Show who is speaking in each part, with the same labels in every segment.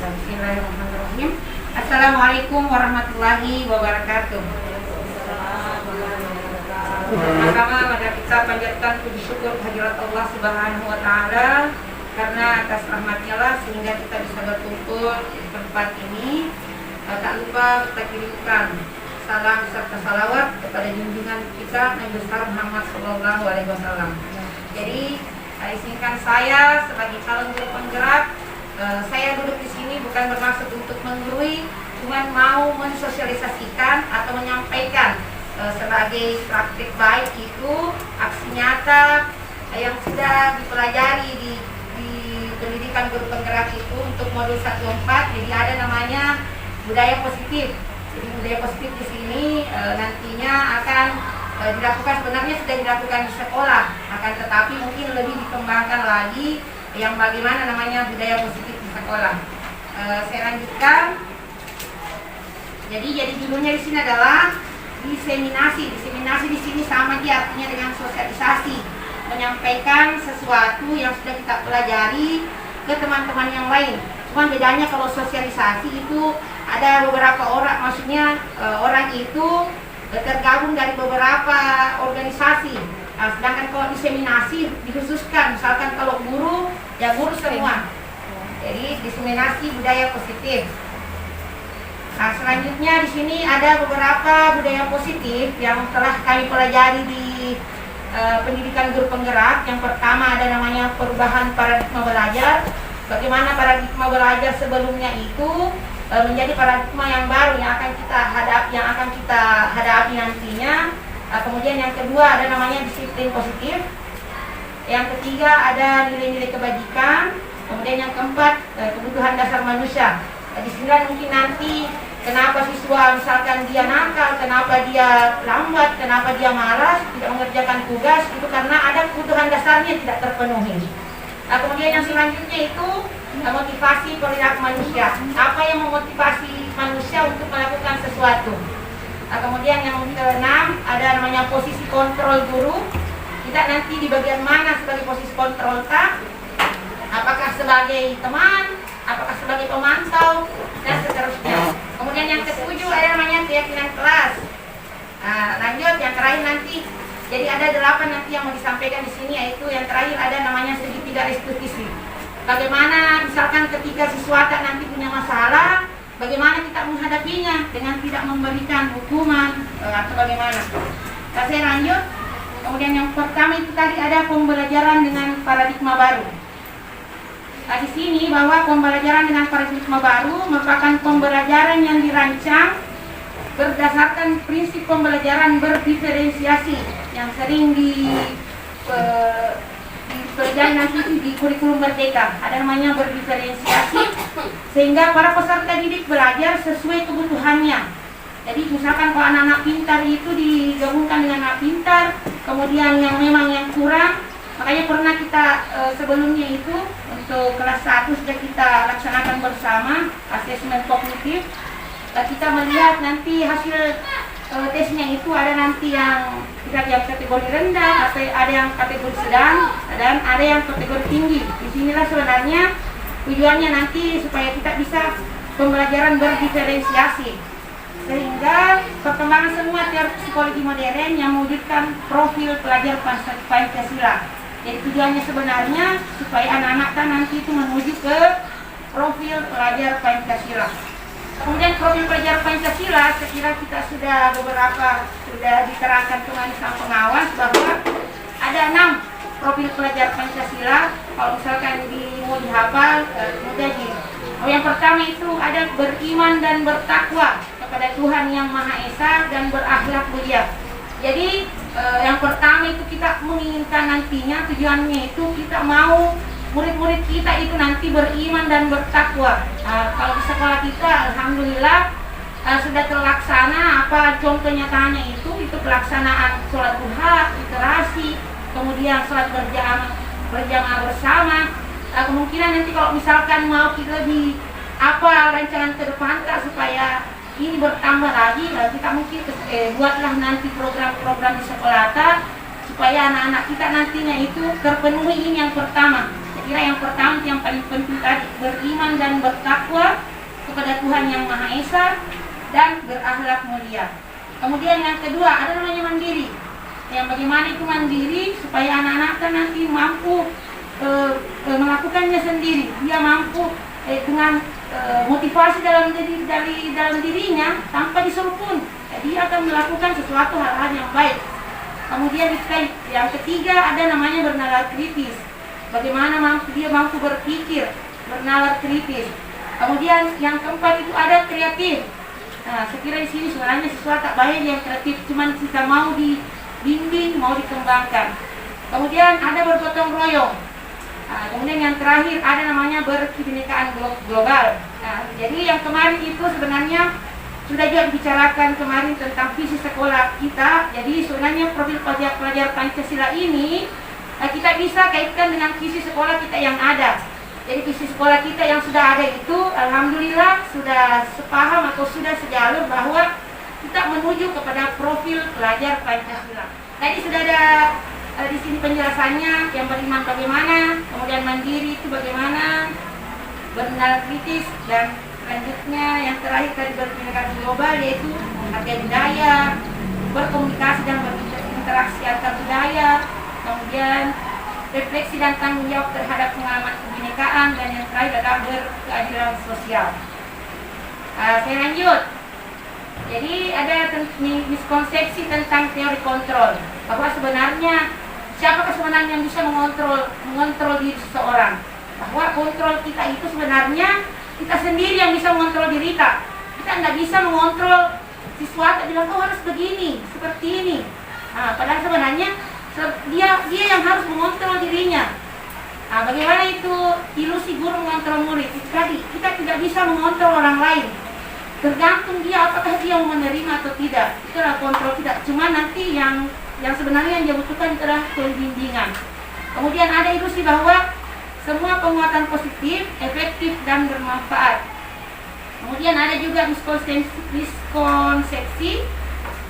Speaker 1: Bismillahirrahmanirrahim. Assalamualaikum warahmatullahi wabarakatuh. Pertama, mari kita panjatkan puji syukur kehadirat Allah Subhanahu wa taala karena atas rahmatnya lah sehingga kita bisa berkumpul di tempat ini. Tak lupa kita kirimkan salam serta salawat kepada junjungan kita Nabi besar Muhammad Sallallahu Alaihi Wasallam. Jadi, izinkan saya sebagai calon guru penggerak, saya duduk di sini bukan bermaksud untuk menggurui, cuma mau mensosialisasikan atau menyampaikan sebagai praktik baik itu aksi nyata yang sudah dipelajari di pendidikan guru penggerak itu untuk modul 1.4. Jadi ada namanya budaya positif. Jadi budaya positif di sini nantinya akan dilakukan, sebenarnya sudah dilakukan di sekolah, akan tetapi mungkin lebih dikembangkan lagi yang bagaimana namanya budaya positif di sekolah. Saya lanjutkan. Jadi judulnya di sini adalah diseminasi. Diseminasi di sini sama dia artinya dengan sosialisasi, menyampaikan sesuatu yang sudah kita pelajari ke teman-teman yang lain. Cuma bedanya kalau sosialisasi itu ada beberapa orang, maksudnya orang itu tergabung dari beberapa organisasi. Sedangkan kalau diseminasi dikhususkan, misalkan kalau guru, ya guru semua. Jadi diseminasi budaya positif. Nah, selanjutnya di sini ada beberapa budaya positif yang telah kami pelajari di pendidikan guru penggerak. Yang pertama ada namanya perubahan paradigma belajar. Bagaimana paradigma belajar sebelumnya itu menjadi paradigma yang baru yang akan kita hadapi nantinya. Kemudian yang kedua ada namanya disiplin positif. Yang ketiga ada nilai-nilai kebajikan. Kemudian yang keempat kebutuhan dasar manusia. Di sini mungkin nanti kenapa siswa misalkan dia nakal, kenapa dia lambat, kenapa dia malas, tidak mengerjakan tugas, itu karena ada kebutuhan dasarnya tidak terpenuhi. Kemudian yang selanjutnya itu motivasi perilaku manusia. Apa yang memotivasi manusia untuk melakukan sesuatu? Kemudian yang keenam ada namanya posisi kontrol guru. Kita nanti di bagian mana sebagai posisi kontrol tak? Apakah sebagai teman, apakah sebagai pemantau, dan seterusnya. Kemudian yang ketujuh ada namanya keyakinan kelas. Lanjut yang terakhir nanti. Jadi ada 8 nanti yang mau disampaikan di sini, yaitu yang terakhir ada namanya segitiga restitusi. Bagaimana misalkan ketika siswa nanti punya masalah, bagaimana kita menghadapinya dengan tidak memberikan hukuman atau bagaimana. Saya lanjut. Kemudian yang pertama itu tadi ada pembelajaran dengan paradigma baru. Di sini bahwa pembelajaran dengan paradigma baru merupakan pembelajaran yang dirancang berdasarkan prinsip pembelajaran berdiferensiasi yang sering dipelajari nanti di kurikulum merdeka. Ada namanya berdiferensiasi sehingga para peserta didik belajar sesuai kebutuhannya. Jadi misalkan kalau anak-anak pintar itu digabungkan dengan anak pintar, kemudian yang memang yang kurang. Makanya pernah kita sebelumnya itu untuk kelas 1 sudah kita laksanakan bersama asesmen kognitif. Kita melihat nanti hasil tesnya itu ada nanti yang kategori rendah, ada yang kategori sedang, dan ada yang kategori tinggi. Disinilah sebenarnya tujuannya nanti supaya kita bisa pembelajaran berdiferensiasi, sehingga perkembangan semua teori psikologi modern yang mewujudkan profil pelajar Pancasila. Jadi tujuannya sebenarnya supaya anak-anak nanti itu menuju ke profil pelajar Pancasila. Kemudian profil pelajar Pancasila, saya kira kita sudah diterangkan kemarin sama pengawas bahwa ada 6 profil pelajar Pancasila. Kalau misalkan mau dihafal, mudah gini. Yang pertama itu ada beriman dan bertakwa kepada Tuhan Yang Maha Esa dan berakhlak mulia. Jadi yang pertama itu kita menginginkan nantinya tujuannya itu kita mau murid-murid kita itu nanti beriman dan bertakwa. Kalau di sekolah kita alhamdulillah sudah terlaksana. Apa contoh nyatanya itu pelaksanaan sholat duha, literasi, kemudian sholat berjamaah bersama. Kemungkinan nanti kalau misalkan mau kita lebih rancangan ke depan supaya ini bertambah lagi, kita mungkin buatlah nanti program-program di sekolah supaya anak-anak kita nantinya itu terpenuhi. Ini yang pertama. Jadi kira yang pertama yang paling penting tadi, beriman dan bertakwa kepada Tuhan Yang Maha Esa dan berakhlak mulia. Kemudian yang kedua ada namanya mandiri. Yang bagaimana itu mandiri supaya anak-anak kan nanti mampu melakukannya sendiri. Dia mampu dengan motivasi dalam dirinya tanpa disuruh pun. Dia akan melakukan sesuatu hal-hal yang baik. Kemudian yang ketiga ada namanya bernalar kritis. Bagaimana dia mampu berpikir, bernalar kritis. Kemudian yang keempat itu ada kreatif. Nah, saya kira di sini sebenarnya siswa tak banyak yang kreatif, cuman kita mau dibimbing, mau dikembangkan. Kemudian ada bergotong royong. Nah, kemudian yang terakhir ada namanya berkebinekaan global. Nah, jadi yang kemarin itu sebenarnya sudah juga dibicarakan kemarin tentang visi sekolah kita. Jadi sebenarnya profil pelajar Pancasila ini kita bisa kaitkan dengan visi sekolah kita yang ada. Jadi visi sekolah kita yang sudah ada itu alhamdulillah sudah sepaham atau sudah sejalur bahwa kita menuju kepada profil pelajar Pancasila. Tadi sudah ada di sini penjelasannya, yang beriman bagaimana, kemudian mandiri itu bagaimana, bernalar kritis, dan selanjutnya yang terakhir tadi berkebinekaan global yaitu menghargai budaya, berkomunikasi dan berinteraksi antar budaya, kemudian refleksi dan tanggung jawab terhadap pengalaman kebinekaan, dan yang terakhir adalah berkeadilan sosial. Saya lanjut. Jadi ada miskonsepsi tentang teori kontrol, bahwa sebenarnya siapakah sebenarnya yang bisa mengontrol diri seseorang. Bahwa kontrol kita itu sebenarnya kita sendiri yang bisa mengontrol diri kita. Kita nggak bisa mengontrol siswa bilang oh harus begini, seperti ini. Padahal sebenarnya dia yang harus mengontrol dirinya. Bagaimana itu ilusi guru mengontrol murid? Tadi kita tidak bisa mengontrol orang lain. Tergantung dia apakah dia mau menerima atau tidak. Itulah kontrol tidak. Cuma nanti yang sebenarnya yang dia butuhkan adalah pembimbingan. Kemudian ada ilusi bahwa semua penguatan positif, efektif dan bermanfaat. Kemudian ada juga miskonsepsi,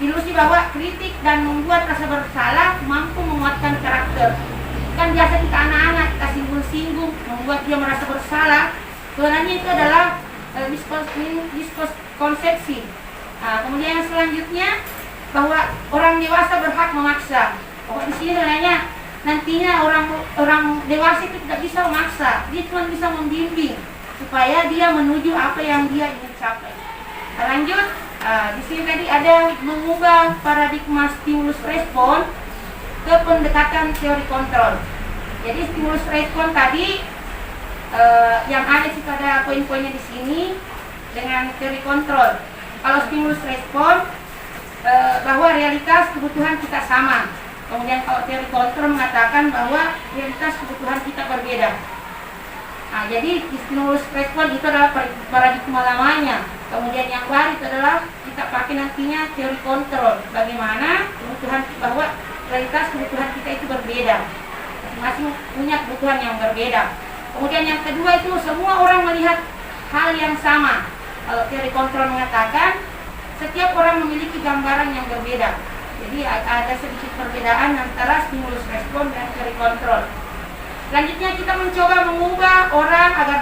Speaker 1: ilusi bahwa kritik dan membuat rasa bersalah mampu menguatkan karakter. Kan biasa kita anak-anak kita singgung-singgung membuat dia merasa bersalah. Sebenarnya itu adalah miskonsepsi. Kemudian yang selanjutnya bahwa orang dewasa berhak memaksa. Di sini sebenarnya nantinya orang dewasa itu tidak bisa memaksa, dia cuma bisa membimbing supaya dia menuju apa yang dia ingin capai. Lanjut, di sini tadi ada mengubah paradigma stimulus respon ke pendekatan teori kontrol. Jadi stimulus respon tadi yang ada sih pada poin-poinnya di sini dengan teori kontrol. Kalau stimulus respon bahwa realitas kebutuhan kita sama. Kemudian kalau teori kontrol mengatakan bahwa realitas kebutuhan kita berbeda. Jadi stimulus respon itu adalah paradigma lamanya. Kemudian yang baru itu adalah kita pakai nantinya teori kontrol. Bagaimana kebutuhan bahwa realitas kebutuhan kita itu berbeda. Masing-masing punya kebutuhan yang berbeda. Kemudian yang kedua itu semua orang melihat hal yang sama. Kalau teori kontrol mengatakan setiap orang memiliki gambaran yang berbeda. Jadi ada sedikit perbedaan antara stimulus respon dan teori kontrol. Selanjutnya kita mencoba mengubah orang agar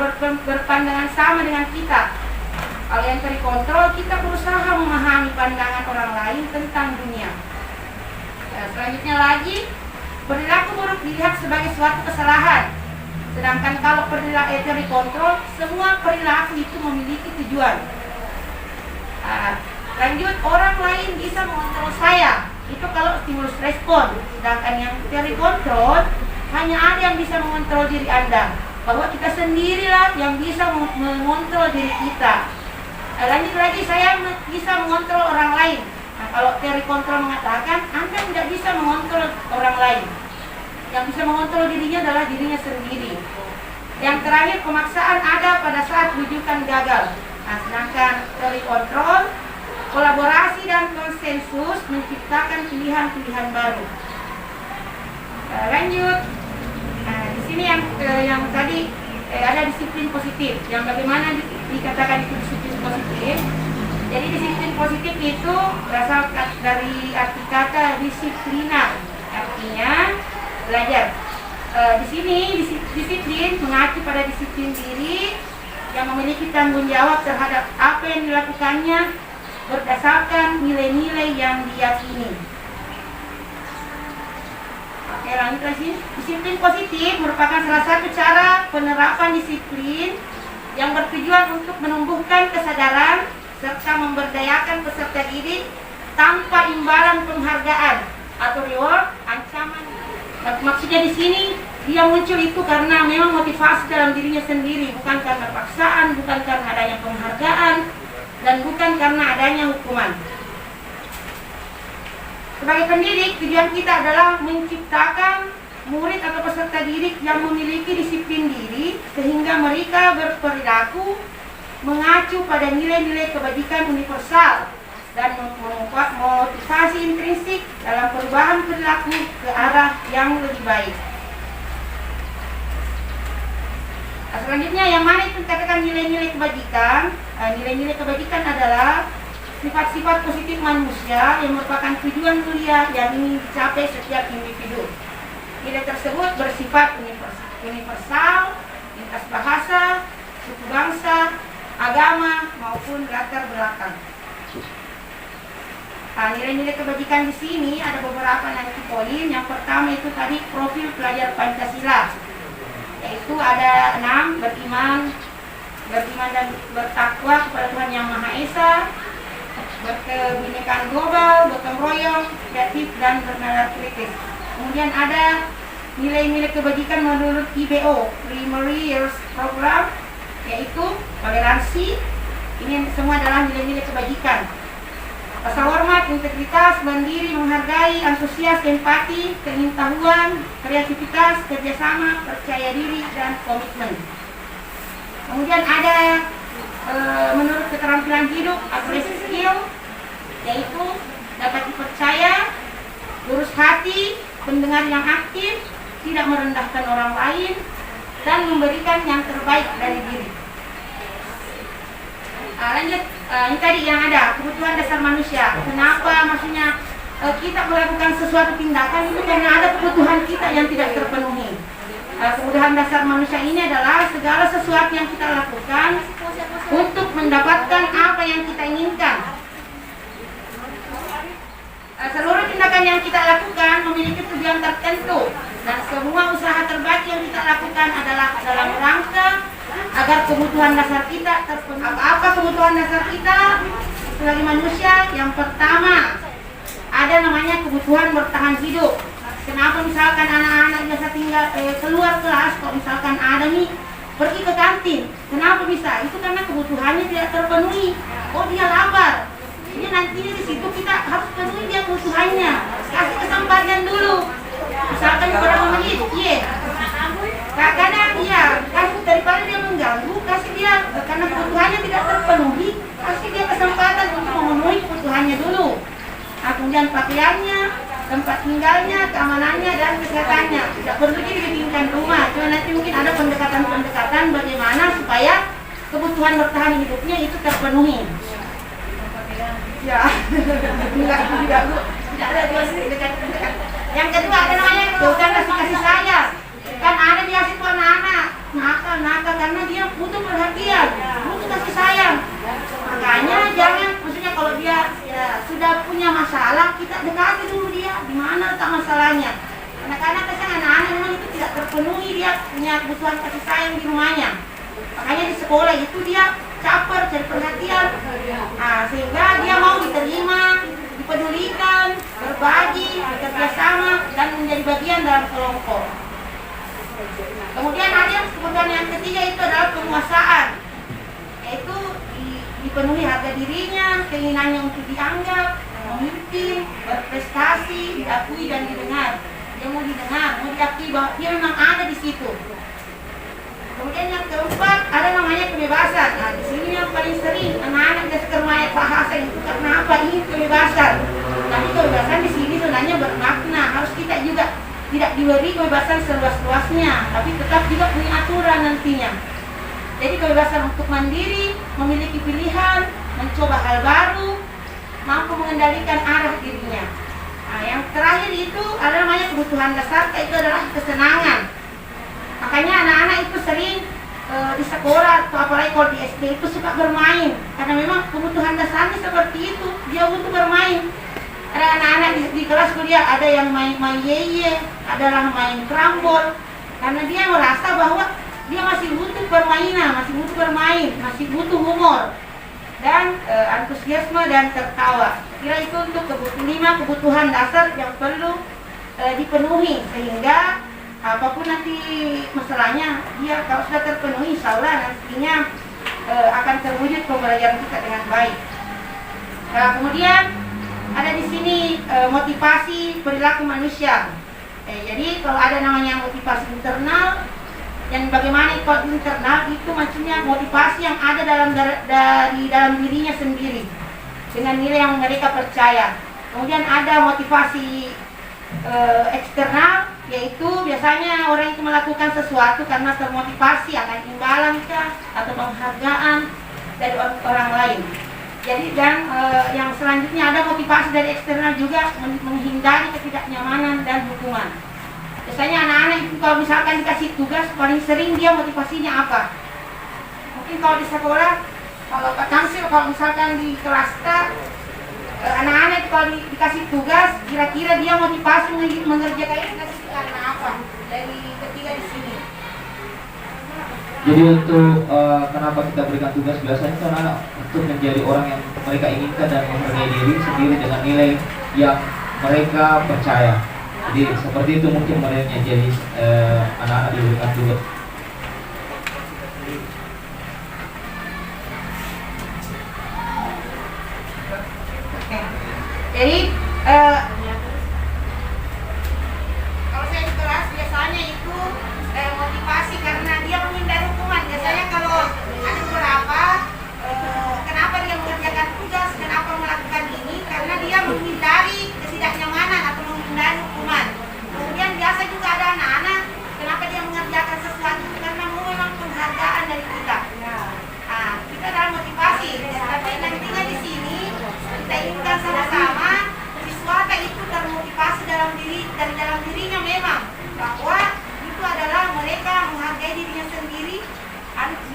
Speaker 1: berpandangan sama dengan kita. Kalau yang teori kontrol kita berusaha memahami pandangan orang lain tentang dunia. Selanjutnya lagi perilaku buruk dilihat sebagai suatu kesalahan. Sedangkan kalau teori kontrol, semua perilaku itu memiliki tujuan. Lanjut, orang lain bisa mengontrol saya. Itu kalau stimulus respon. Sedangkan yang teori kontrol, hanya ada yang bisa mengontrol diri Anda. Bahwa kita sendirilah yang bisa mengontrol diri kita. Lanjut lagi, saya bisa mengontrol orang lain. Kalau teori kontrol mengatakan, Anda tidak bisa mengontrol orang lain. Yang bisa mengontrol dirinya adalah dirinya sendiri. Yang terakhir, pemaksaan ada pada saat rujukan gagal. Sedangkan teori kontrol, kolaborasi dan konsensus menciptakan pilihan-pilihan baru. Lanjut. Di sini yang tadi ada disiplin positif. Yang bagaimana dikatakan itu disiplin positif? Jadi disiplin positif itu berasal dari arti kata disiplina, artinya belajar. Di sini disiplin mengacu pada disiplin diri yang memiliki tanggung jawab terhadap apa yang dilakukannya berdasarkan nilai-nilai yang diyakini. Oke, lanjut lagi. Disiplin positif merupakan salah satu cara penerapan disiplin yang bertujuan untuk menumbuhkan kesadaran serta memberdayakan peserta didik tanpa imbalan penghargaan atau reward, ancaman. Maksudnya di sini dia muncul itu karena memang motivasi dalam dirinya sendiri, bukan karena paksaan, bukan karena adanya penghargaan, dan bukan karena adanya hukuman. Sebagai pendidik, tujuan kita adalah menciptakan murid atau peserta didik yang memiliki disiplin diri sehingga mereka berperilaku mengacu pada nilai-nilai kebajikan universal dan motivasi intrinsik dalam perubahan perilaku ke arah yang lebih baik. Selanjutnya, yang mana itu dikatakan nilai-nilai kebajikan? Nilai-nilai kebajikan adalah sifat-sifat positif manusia yang merupakan tujuan mulia yang ingin dicapai setiap individu. Nilai tersebut bersifat universal, lintas bahasa, suku bangsa, agama, maupun latar belakang. Nilai-nilai kebajikan di sini ada beberapa nanti poin. Yang pertama itu tadi profil pelajar Pancasila, yaitu ada 6, beriman dan bertakwa kepada Tuhan Yang Maha Esa, berkebinekaan global, gotong royong, kreatif, dan bernada kritis. Kemudian ada nilai-nilai kebajikan menurut IBO, Primary Years Program, yaitu toleransi. Ini semua adalah nilai-nilai kebajikan. Rasa hormat, integritas, mandiri, menghargai, antusias, empati, keingin-tahuan, kreativitas, kerjasama, percaya diri, dan komitmen. Kemudian ada menurut keterampilan hidup atau skill, yaitu dapat dipercaya, lurus hati, pendengar yang aktif, tidak merendahkan orang lain, dan memberikan yang terbaik dari diri. Lanjut, ini tadi yang ada kebutuhan dasar manusia. Kenapa maksudnya kita melakukan sesuatu tindakan itu karena ada kebutuhan kita yang tidak terpenuhi. Kebutuhan dasar manusia ini adalah segala sesuatu yang kita lakukan untuk mendapatkan apa yang kita inginkan. Seluruh tindakan yang kita lakukan memiliki tujuan tertentu, dan semua usaha terbaik yang kita lakukan adalah dalam rangka agar kebutuhan dasar kita terpenuhi. Apa kebutuhan dasar kita sebagai manusia? Yang pertama, ada namanya kebutuhan bertahan hidup. Kenapa misalkan anak-anak biasa tinggal keluar kelas, kalau misalkan ada nih pergi ke kantin, kenapa bisa? Itu karena kebutuhannya tidak terpenuhi. Oh, dia lapar. Jadi nantinya di situ kita harus penuhi dia kebutuhannya. Kasih kesempatan dulu. Misalkan kepada mamanya, iya. Kadang dia kasih daripada dia mengganggu, kasih dia karena kebutuhannya tidak terpenuhi, kasih dia kesempatan untuk memenuhi kebutuhannya dulu. Kemudian pakaiannya, tempat tinggalnya, keamanannya, dan kesehatannya. Tidak perlu dibikinkan rumah, cuma nanti mungkin ada pendekatan-pendekatan bagaimana supaya kebutuhan bertahan hidupnya itu terpenuhi. Ya, tidak ada dua dekat. Yang kedua ada namanya kebutuhan kasih sayang. Kan ada dia situ anak-anak nakal karena dia butuh perhatian, butuh kasih sayang. Makanya jangan, maksudnya kalau dia sudah punya masalah, kita dekati dulu dia di mana letak masalahnya. Karena kadang anak-anak memang itu tidak terpenuhi, dia punya kebutuhan kasih sayang di rumahnya. Makanya di sekolah itu dia caper, cari perhatian, sehingga dia mau diterima, dipedulikan, berbagi, bekerjasama, dan menjadi bagian dalam kelompok. Kemudian ada kebutuhan yang ketiga itu adalah penguasaan, yaitu dipenuhi harga dirinya, keinginannya untuk dianggap, memimpin, berprestasi, diakui dan didengar. Dia mau didengar, mau diakui bahwa dia memang ada di situ. Kemudian yang keempat ada namanya kebebasan. Di sini yang paling sering anak-anak biasa kermaya bahasa itu karena apa? Ini kebebasan. Tapi kebebasan di sini sebenarnya bermakna harus kita juga tidak diberi kebebasan seluas-luasnya, tapi tetap juga punya aturan nantinya. Jadi kebebasan untuk mandiri, memiliki pilihan, mencoba hal baru, mampu mengendalikan arah dirinya. Yang terakhir itu ada namanya kebutuhan dasar, itu adalah kesenangan. Makanya anak-anak itu sering di sekolah atau apalagi kalau di SD itu suka bermain, karena memang kebutuhan dasarnya seperti itu, dia butuh bermain. Ada anak-anak di kelas kuliah ada yang main yeye, adalah main kerambol, karena dia merasa bahwa dia masih butuh permainan, masih butuh bermain, masih butuh humor dan antusiasme dan tertawa. Kira itu untuk 5 kebutuhan dasar yang perlu dipenuhi, sehingga apapun nanti masalahnya, dia kalau sudah terpenuhi, insya Allah nantinya akan terwujud pembelajaran kita dengan baik. Nah, kemudian ada di sini motivasi perilaku manusia. Jadi kalau ada namanya motivasi internal, yang bagaimana kalau internal itu maksudnya motivasi yang ada dari dalam dirinya sendiri dengan nilai yang mereka percaya. Kemudian ada motivasi eksternal, yaitu biasanya orang itu melakukan sesuatu karena termotivasi akan imbalan atau penghargaan dari orang lain. Jadi yang selanjutnya ada motivasi dari eksternal juga, menghindari ketidaknyamanan dan hukuman. Biasanya anak-anak itu kalau misalkan dikasih tugas, paling sering dia motivasinya apa? Mungkin kalau di sekolah, kalau Pak Tamsil, kalau misalkan di kelas anak-anak itu kalau dikasih tugas, kira-kira dia motivasi mengerjakan itu karena apa? Dari ketiga di sini.
Speaker 2: Jadi untuk kenapa kita berikan tugas, biasanya itu anak-anak untuk menjadi orang yang mereka inginkan dan menghargai diri sendiri dengan nilai yang mereka percaya. Jadi seperti itu mungkin mereka jadi anak-anak diberikan tugas.
Speaker 1: Jadi kalau saya di kelas biasanya itu motivasi karena dia menghindari hukuman. Biasanya kalau ada beberapa kenapa dia mengerjakan tugas, kenapa melakukan ini, karena dia menghindari ketidaknyamanan atau menghindari hukuman. Kemudian biasa juga ada anak-anak kenapa dia mengerjakan sesuatu karena memang penghargaan dari kita. Nah, kita dalam motivasi. Tapi nantinya di sini kita inginkan sama-sama siswa itu termotivasi dari dalam dirinya memang bahwa itu adalah mereka menghargai dirinya sendiri.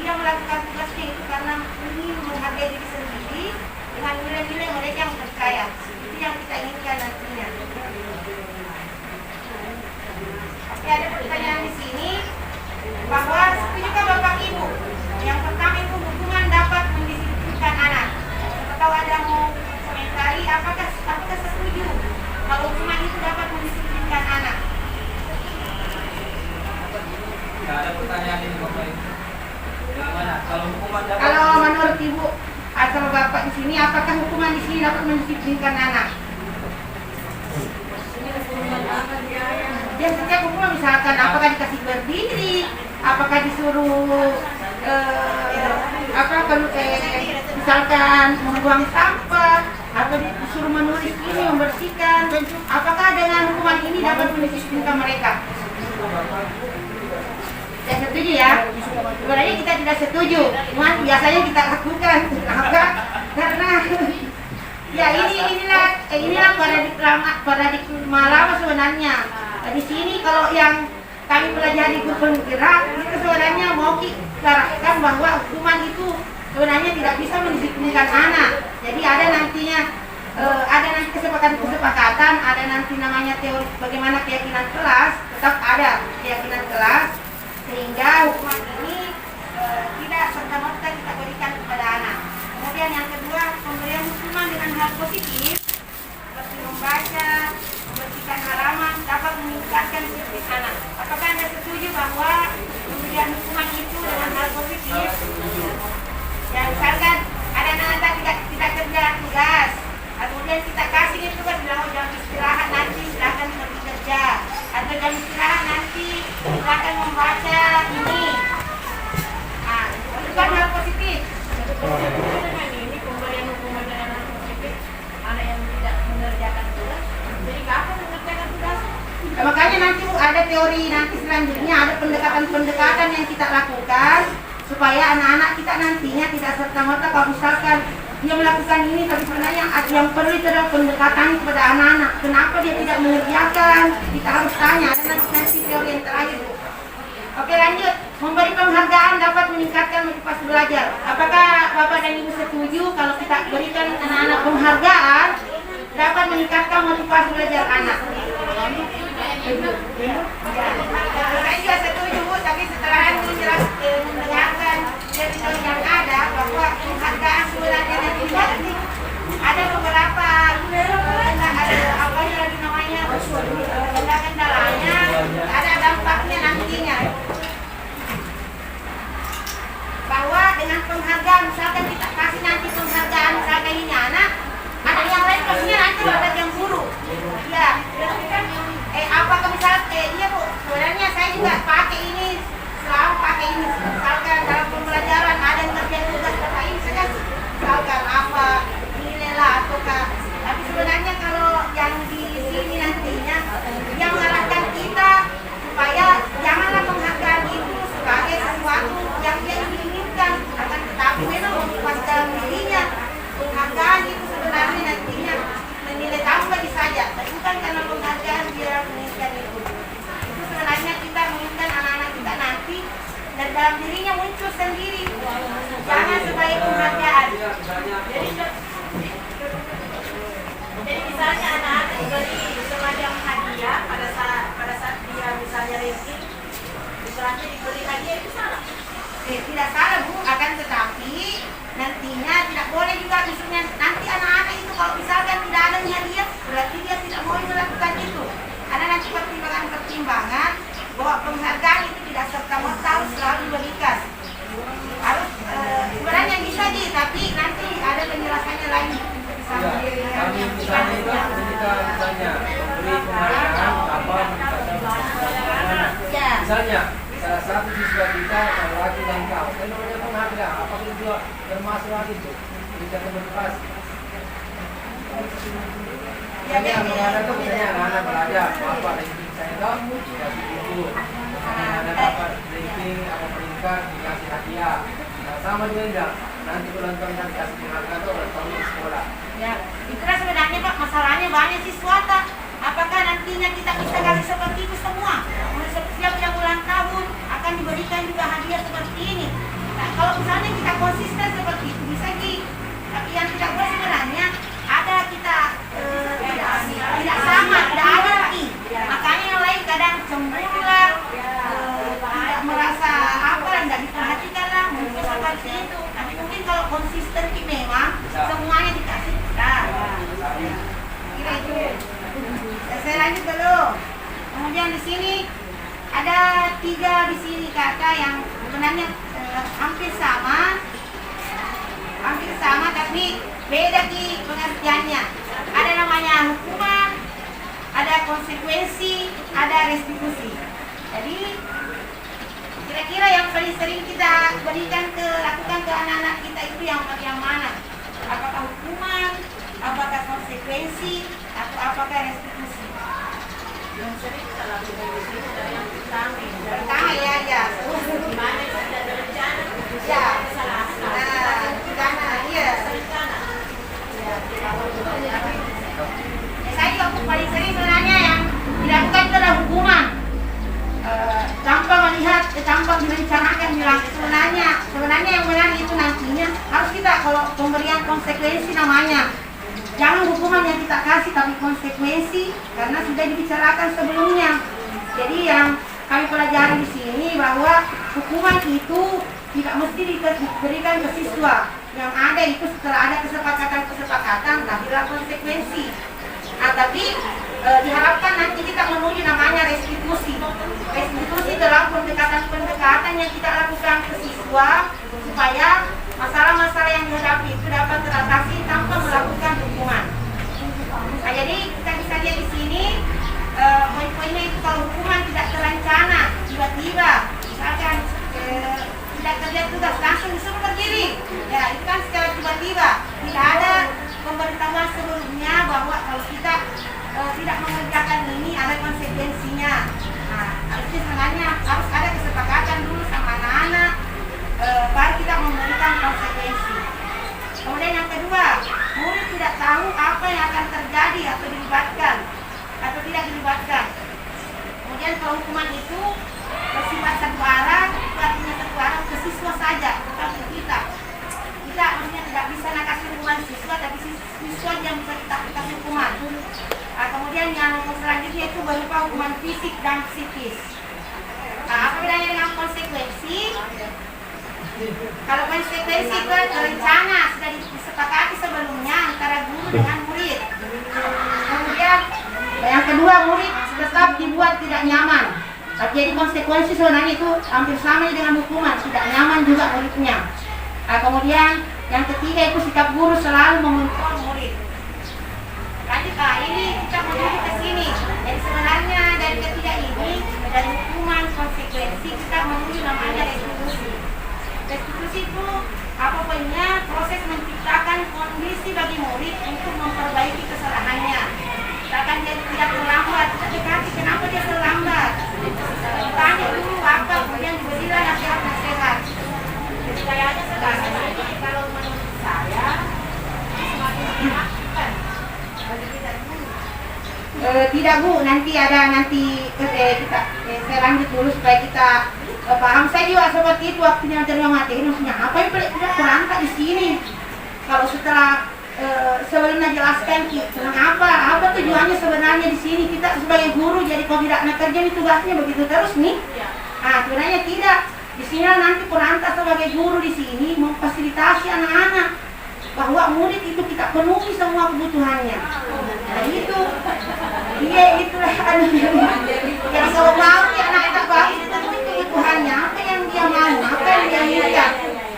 Speaker 1: Dia melakukan tugasnya itu karena ingin menghargai diri sendiri dengan nilai-nilai mereka yang percaya. Itu yang kita inginkan nantinya. Oke, ada pertanyaan di sini bahwa setujukah Bapak Ibu? Yang pertama itu hukuman dapat mendisiplinkan anak. Atau ada mau komentari apakah setuju kalau hukuman itu dapat mendisiplinkan anak?
Speaker 2: Tidak ada pertanyaan ini Bapak Ibu. Bagaimana? Kalau hukuman dapat?
Speaker 1: Kalau menurut Ibu atau Bapak di sini, apakah hukuman di sini dapat mendisiplinkan anak? Ya, setiap hukuman misalkan apakah dikasih berdiri, apakah disuruh misalkan membuang sampah atau disuruh menulis ini, membersihkan, apakah dengan hukuman ini dapat mendisiplinkan mereka? Saya setuju ya. Sebenarnya kita tidak setuju, cuma biasanya kita lakukan. Kenapa? Karena ya inilah paradigma lama sebenarnya. Di sini kalau yang kami pelajari guru penggerak, itu sebenarnya mau diarahkan bahwa hukuman itu sebenarnya tidak bisa mendisiplinkan anak. Jadi ada nanti kesepakatan, ada nanti namanya teori bagaimana keyakinan kelas, tetap ada keyakinan kelas, sehingga hukuman ini tidak serta-merta kita berikan kepada anak. Kemudian yang kedua, pemberian hukuman dengan hal positif seperti membaca, membersihkan halaman dapat meningkatkan disiplin anak. Apakah Anda setuju bahwa pemberian hukuman itu dengan hal positif? Ya, misalkan ada anak-anak tidak kerja tugas, kemudian kita kasih itu kan bilang jam istirahat nanti silakan pergi kerja, atau jam istirahat nanti silakan membaca ini. Nah, itu kan hal positif. Ini pemberian hukuman dengan hal positif, anak yang tidak mengerjakan tugas. Jadi kapan mengerjakan tugas? Nah, makanya nanti ada teori nanti selanjutnya, ada pendekatan-pendekatan yang kita lakukan supaya anak-anak kita nantinya tidak serta-merta kalau misalkan dia melakukan ini, tapi sebenarnya yang perlu itu adalah pendekatan kepada anak-anak. Kenapa dia tidak mengerjakan? Kita harus tanya. Ada nanti teori yang terakhir, Bu. Oke, lanjut. Memberi penghargaan dapat meningkatkan motivasi belajar. Apakah Bapak dan Ibu setuju kalau kita berikan anak-anak penghargaan dapat meningkatkan motivasi belajar anak? Saya juga setuju, Bu, tapi setelah itu jelas mendengarkan dari yang ada bahwa penghargaan sebenarnya nanti ada beberapa ada apa lagi namanya kendalanya, ada dampaknya nantinya. Bahwa dengan penghargaan, misalkan kita kasih nanti penghargaan misalkan ini anak yang lain pastinya nanti dapat yang buruk. Ya, apakah misalnya iya Bu, sebenarnya saya juga pakai ini, selalu pakai ini. Misalkan dalam pembelajaran ada yang ngerjain tugas apa ini, saya kan misalkan apa nilai lah ataukah. Tapi sebenarnya kalau yang di sini nantinya yang mengarahkan kita supaya janganlah penghargaan itu sebagai sesuatu yang dia inginkan, akan tetapi memang motivasi dalam dirinya. Penghargaan itu sebenarnya nantinya menilai tambah saja, bukan karena penghargaan dia menginginkan itu. Itu sebenarnya kita menginginkan anak-anak kita nanti dan dalam dirinya muncul sendiri, jangan sebagai penghargaan. Jadi misalnya anak-anak diberi semacam hadiah pada saat dia misalnya ranking, misalnya diberi hadiah itu salah. Tidak salah Bu, akan tetapi nantinya tidak boleh juga misalnya nanti anak-anak itu kalau misalkan tidak ada hadiah berarti dia tidak mau melakukan itu. Karena nanti pertimbangan bahwa penghargaan itu tidak serta-merta harus selalu diberikan. Harus sebenarnya bisa tapi nanti ada penjelasannya lagi.
Speaker 3: Kami misalnya itu kita misalnya beri penghargaan apa misalnya salah satu siswa kita laki dan kau kan namanya penghargaan apa itu termasuk lagi itu kita motivasi yang mengadakan misalnya anak-anak belajar apa ranking saya tahu dikasih buku anak dapat ranking apa peringkat dikasih hadiah sama juga nanti ulang tahun nanti kasih penghargaan atau ulang tahun di sekolah.
Speaker 1: Ya, itulah sebenarnya Pak masalahnya banyak siswa tak. Apakah nantinya kita bisa kasih seperti itu semua? Setiap yang ulang tahun akan diberikan juga hadiah seperti ini. Nah, kalau misalnya kita konsisten seperti itu bisa tapi yang tidak boleh sebenarnya ada kita tidak sama, tidak adil. Makanya yang lain kadang cemburu lah, tidak merasa apa, tidak diperhatikan lah, mungkin seperti itu. Tapi mungkin kalau konsisten memang semuanya dikasih kita. Kira itu. Saya lanjut dulu. Kemudian di sini ada 3 di sini kata yang sebenarnya hampir sama tapi beda di pengertiannya. Ada namanya hukuman, ada konsekuensi, ada restitusi. Jadi kira-kira yang paling sering kita lakukan ke anak-anak kita itu yang mana? Apakah hukuman, apakah konsekuensi, atau apakah restitusi? Yang sering kita lakukan di sini adalah yang pertama ya. Gimana kita ada rencana? Ya, salah. Iya. Saya juga paling sering sebenarnya yang dilakukan itu adalah hukuman. Tanpa melihat, tanpa direncanakan bilang sebenarnya yang benar itu nantinya harus kita kalau pemberian konsekuensi namanya. Jangan hukuman yang kita kasih tapi konsekuensi karena sudah dibicarakan sebelumnya. Jadi yang kami pelajari di sini bahwa hukuman itu tidak mesti diberikan ke siswa. Yang ada itu setelah ada kesepakatan lahirlah konsekuensi. Tapi diharapkan nanti kita menuju namanya restitusi. Restitusi dalam pendekatan yang kita lakukan ke siswa supaya masalah-masalah yang dihadapi itu dapat teratasi tanpa melakukan hukuman. Nah, jadi kita bisa lihat di sini poin-poinnya itu kalau hukuman tidak terencana, tiba-tiba, misalkan tidak kerja tugas langsung disuruh berdiri, ya itu kan secara tiba-tiba, tidak ada pemberitahuan sebelumnya bahwa kalau kita tidak mengerjakan ini ada konsekuensinya. Nah, harusnya sebenarnya harus ada kesepakatan dulu sama anak-anak, baru kita memberikan konsekuensi. Kemudian yang kedua, murid tidak tahu apa yang akan terjadi atau dilibatkan atau tidak dilibatkan. Kemudian kalau hukuman itu bersifat satu arah, itu artinya satu arah ke siswa saja, bukan ke kita. Kita maksudnya tidak bisa nak kasih hukuman siswa, tapi siswa yang bisa kita kasih hukuman. Kemudian yang selanjutnya itu berupa hukuman fisik dan psikis. Apa bedanya dengan konsekuensi? Kalau konsekuensi itu rencana sudah disepakati sebelumnya antara guru dengan murid. Kemudian yang kedua, murid tetap dibuat tidak nyaman. Jadi konsekuensi sebenarnya itu hampir sama dengan hukuman, tidak nyaman juga muridnya. Kemudian yang ketiga itu sikap guru selalu mengontrol murid. Lanjut, ini kita menuju ke sini. Jadi sebenarnya dari ketiga ini, dari hukuman, konsekuensi, kita menuju namanya restitusi. Restitusi itu apa poinnya? Proses menciptakan kondisi bagi murid untuk memperbaiki kesalahannya. Misalkan dia tidak terlambat, tapi kenapa dia terlambat? Tanya dulu apa, kemudian diberilah nasihat-nasihat. Jadi kayaknya sekarang ini kalau menurut saya semakin menyenangkan bagi kita dulu. Tidak Bu, nanti kita saya lanjut dulu supaya kita paham. Saya juga seperti itu waktu terima materi, maksudnya apa yang udah kurangkan di sini. Kalau setelah sebelumnya jelaskan apa tujuannya sebenarnya di sini, kita sebagai guru jadi kalau tidak nak kerja ini tugasnya begitu terus nih. Sebenarnya tidak. Di sini nanti perantau sebagai guru di sini memfasilitasi anak-anak bahwa murid itu kita penuhi semua kebutuhannya. Nah itu, itulah jadi kalau mau anak kita bagus itu penuhi kebutuhannya, apa yang dia mau, apa yang dia minta.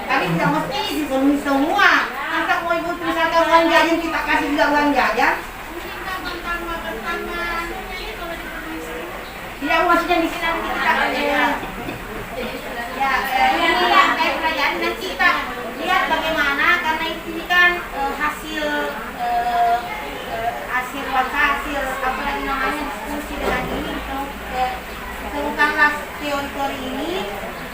Speaker 1: Tapi tidak mesti dipenuhi semua. Masa mau ibu misalkan uang jajan kita kasih juga uang jajan. Tidak, maksudnya di sini nanti kita kayak pelajaran nanti kita lihat bagaimana, karena ini kan hasil apa lagi namanya diskusi dengan ini, temukanlah teori-teori ini.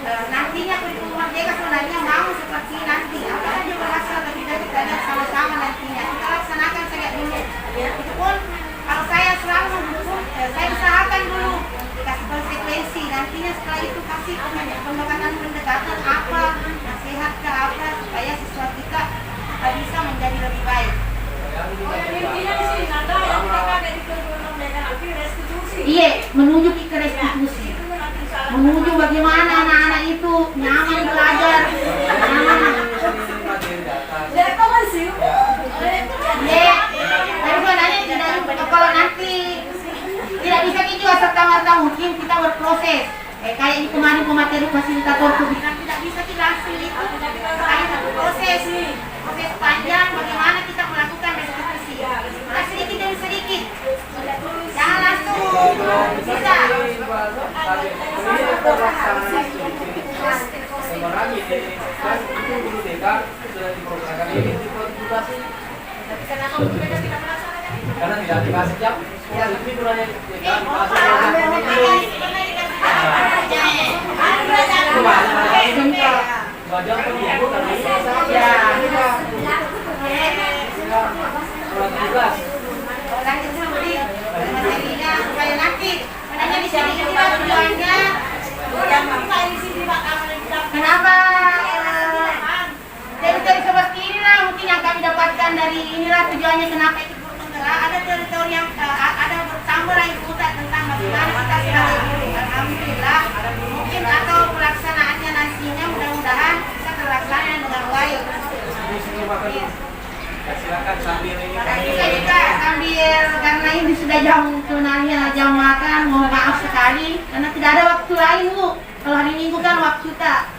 Speaker 1: Nantinya kurikulum merdeka sebenarnya mau seperti nanti apakah dia berhasil atau tidak, kita lihat sama-sama nantinya kita laksanakan saja dulu. Itu pun kalau saya selalu mendukung, saya usahakan dulu kasih konsekuensi, nantinya setelah itu kasih pendekatan apa, nasihat ke apa, supaya siswa kita bisa menjadi lebih baik. Iya, menuju ke restitusi, menuju bagaimana anak-anak itu nyaman belajar, nyaman. Tapi sebenarnya tidak, kalau nanti tidak bisa juga serta-merta mungkin kita berproses. Kayak di kemarin pemateri fasilitator itu bilang tidak bisa kita langsung itu, kayak satu proses panjang bagaimana kita melakukan restitusi. Sedikit demi sedikit, jangan langsung bisa.
Speaker 3: Karena tidak dikasih jam, ini kurangnya
Speaker 1: kenapa teori seperti inilah mungkin yang kami dapatkan dari inilah tujuannya kenapa itu bergerak. Ada teori-teori yang ada bertambah lagi juga tentang bagaimana kita sebagai guru. Alhamdulillah mungkin atau pelaksanaannya nantinya mudah-mudahan bisa terlaksana dengan baik.
Speaker 3: Silakan sambil ini.
Speaker 1: Bisa juga sambil, karena ini sudah jam makan, mohon maaf sekali karena tidak ada waktu lain Bu. Kalau hari Minggu kan waktu tak.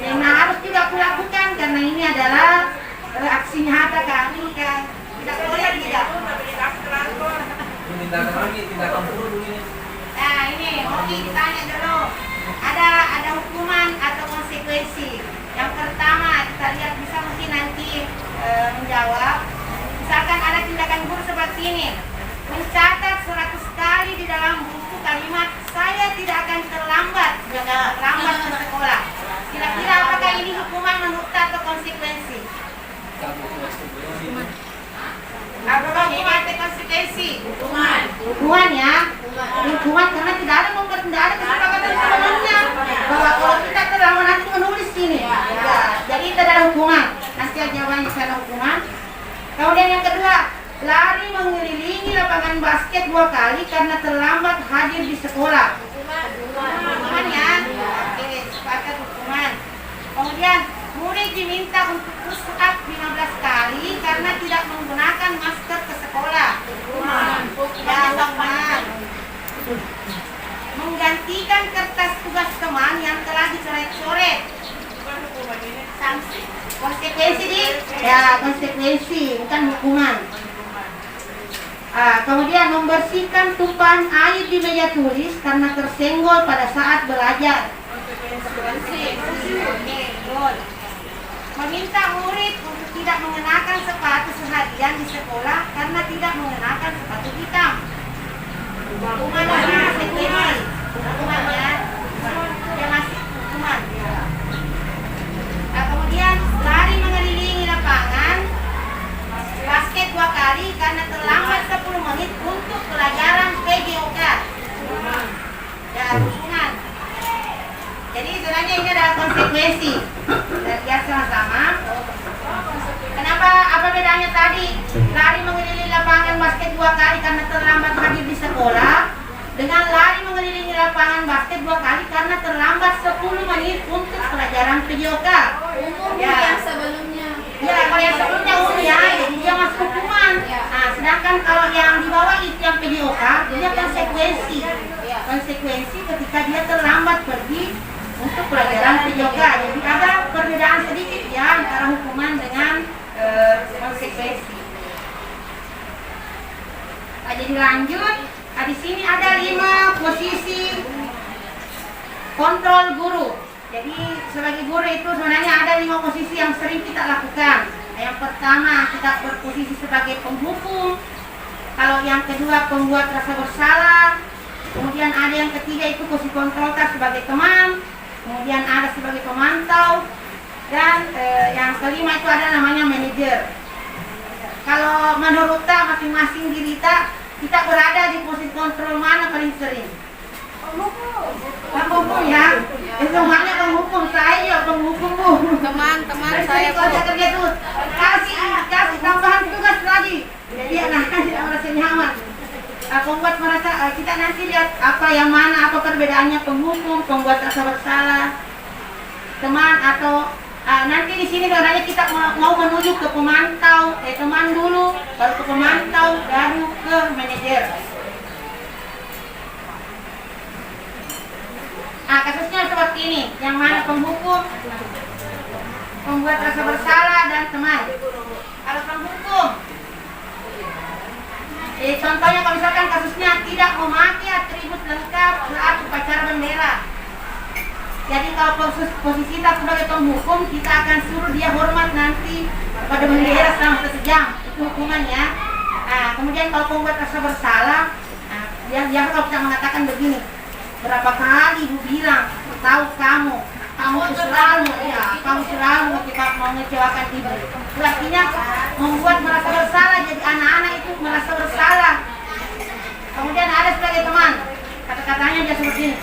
Speaker 1: Yang harus juga aku lakukan karena ini adalah aksi nyata kami kan. Tidak boleh tidak.
Speaker 3: Tindakan lagi, tindakan dulu ini.
Speaker 1: Nah ini mungkin ditanya dulu. Ada hukuman atau konsekuensi. Yang pertama kita lihat bisa mungkin nanti menjawab. Misalkan ada tindakan guru seperti ini, mencatat 100 kali di dalam buku kalimat saya tidak akan terlambat ke sekolah. Kira-kira apakah ini hukuman menurut atau konsekuensi? Apakah hukuman atau konsekuensi? Hukuman ya. Hukuman karena tidak ada kesepakatan sebelumnya. Kemudian yang kedua, lari mengelilingi lapangan basket 2 kali karena terlambat hadir di sekolah. Hukuman ya? Oke, sepakat hukuman. Kemudian murid diminta untuk push up 15 kali karena tidak menggunakan masker ke sekolah. Hukuman. Ya, hukuman. Menggantikan kertas tugas teman yang telah dicoret-coret. Sanksi. Konsekuensi di? Ya, konsekuensi, bukan hukuman. Kemudian membersihkan tumpahan air di meja tulis karena tersenggol pada saat belajar. Meminta murid untuk tidak mengenakan sepatu seharian di sekolah karena tidak mengenakan sepatu hitam. Hukuman konsekuensi. Hukumannya dia masih hukuman. Kemudian lari mengelilingi lapangan basket 2 kali karena terlambat 10 menit untuk pelajaran PJOK. Ya, hukuman. Jadi sebenarnya ini adalah konsekuensi. Lihat sama-sama. Kenapa? Apa bedanya tadi? Lari mengelilingi lapangan basket 2 kali karena terlambat hadir di sekolah, dengan lari mengelilingi lapangan basket 2 kali karena terlambat 10 menit untuk pelajaran PJOK. Ya.
Speaker 4: Yang sebelumnya.
Speaker 1: Ya, kalau yang sebelumnya umum ya, jadi dia masuk hukuman. Nah, sedangkan kalau yang di bawah itu yang PJOK, dia konsekuensi. Konsekuensi ketika dia terlambat pergi untuk pelajaran PJOK. Jadi ada perbedaan sedikit ya antara hukuman dengan konsekuensi. Jadi lanjut. Di sini ada 5 posisi kontrol guru. Jadi sebagai guru itu sebenarnya ada 5 posisi yang sering kita lakukan. Yang pertama kita berposisi sebagai penghukum. Kalau yang kedua pembuat rasa bersalah. Kemudian ada yang ketiga itu posisi kontrol sebagai teman. Kemudian ada sebagai pemantau. Dan yang kelima itu ada namanya manajer. Kalau menurut masing-masing diri kita berada di posisi kontrol mana paling sering? Penghukum ya. Itu mana penghukum? Saya ya penghukum Bu.
Speaker 4: Teman-teman saya
Speaker 1: kalau kerja tuh kasih tambahan tugas lagi. Jadi anak tidak merasa nyaman. Pembuat merasa kita nanti lihat apa yang mana, apa perbedaannya penghukum, pembuat rasa bersalah, teman atau nanti di sini sebenarnya kita mau menuju ke pemantau, teman dulu, baru ke pemantau, baru ke manajer. Kasusnya seperti ini, yang mana penghukum, pembuat rasa bersalah dan teman. Kalau penghukum, contohnya kalau misalkan kasusnya tidak memakai atribut lengkap saat upacara bendera. Jadi kalau posisi kita sebagai penghukum, kita akan suruh dia hormat nanti pada bendera selama 1 jam. Itu hukumannya. Kemudian kalau pembuat rasa bersalah, dia kalau kita mengatakan begini, berapa kali Ibu bilang, tahu kamu selalu kita mau mengecewakan Ibu. Artinya membuat merasa bersalah, jadi anak-anak itu merasa bersalah. Kemudian ada sebagai teman, kata-katanya dia seperti ini.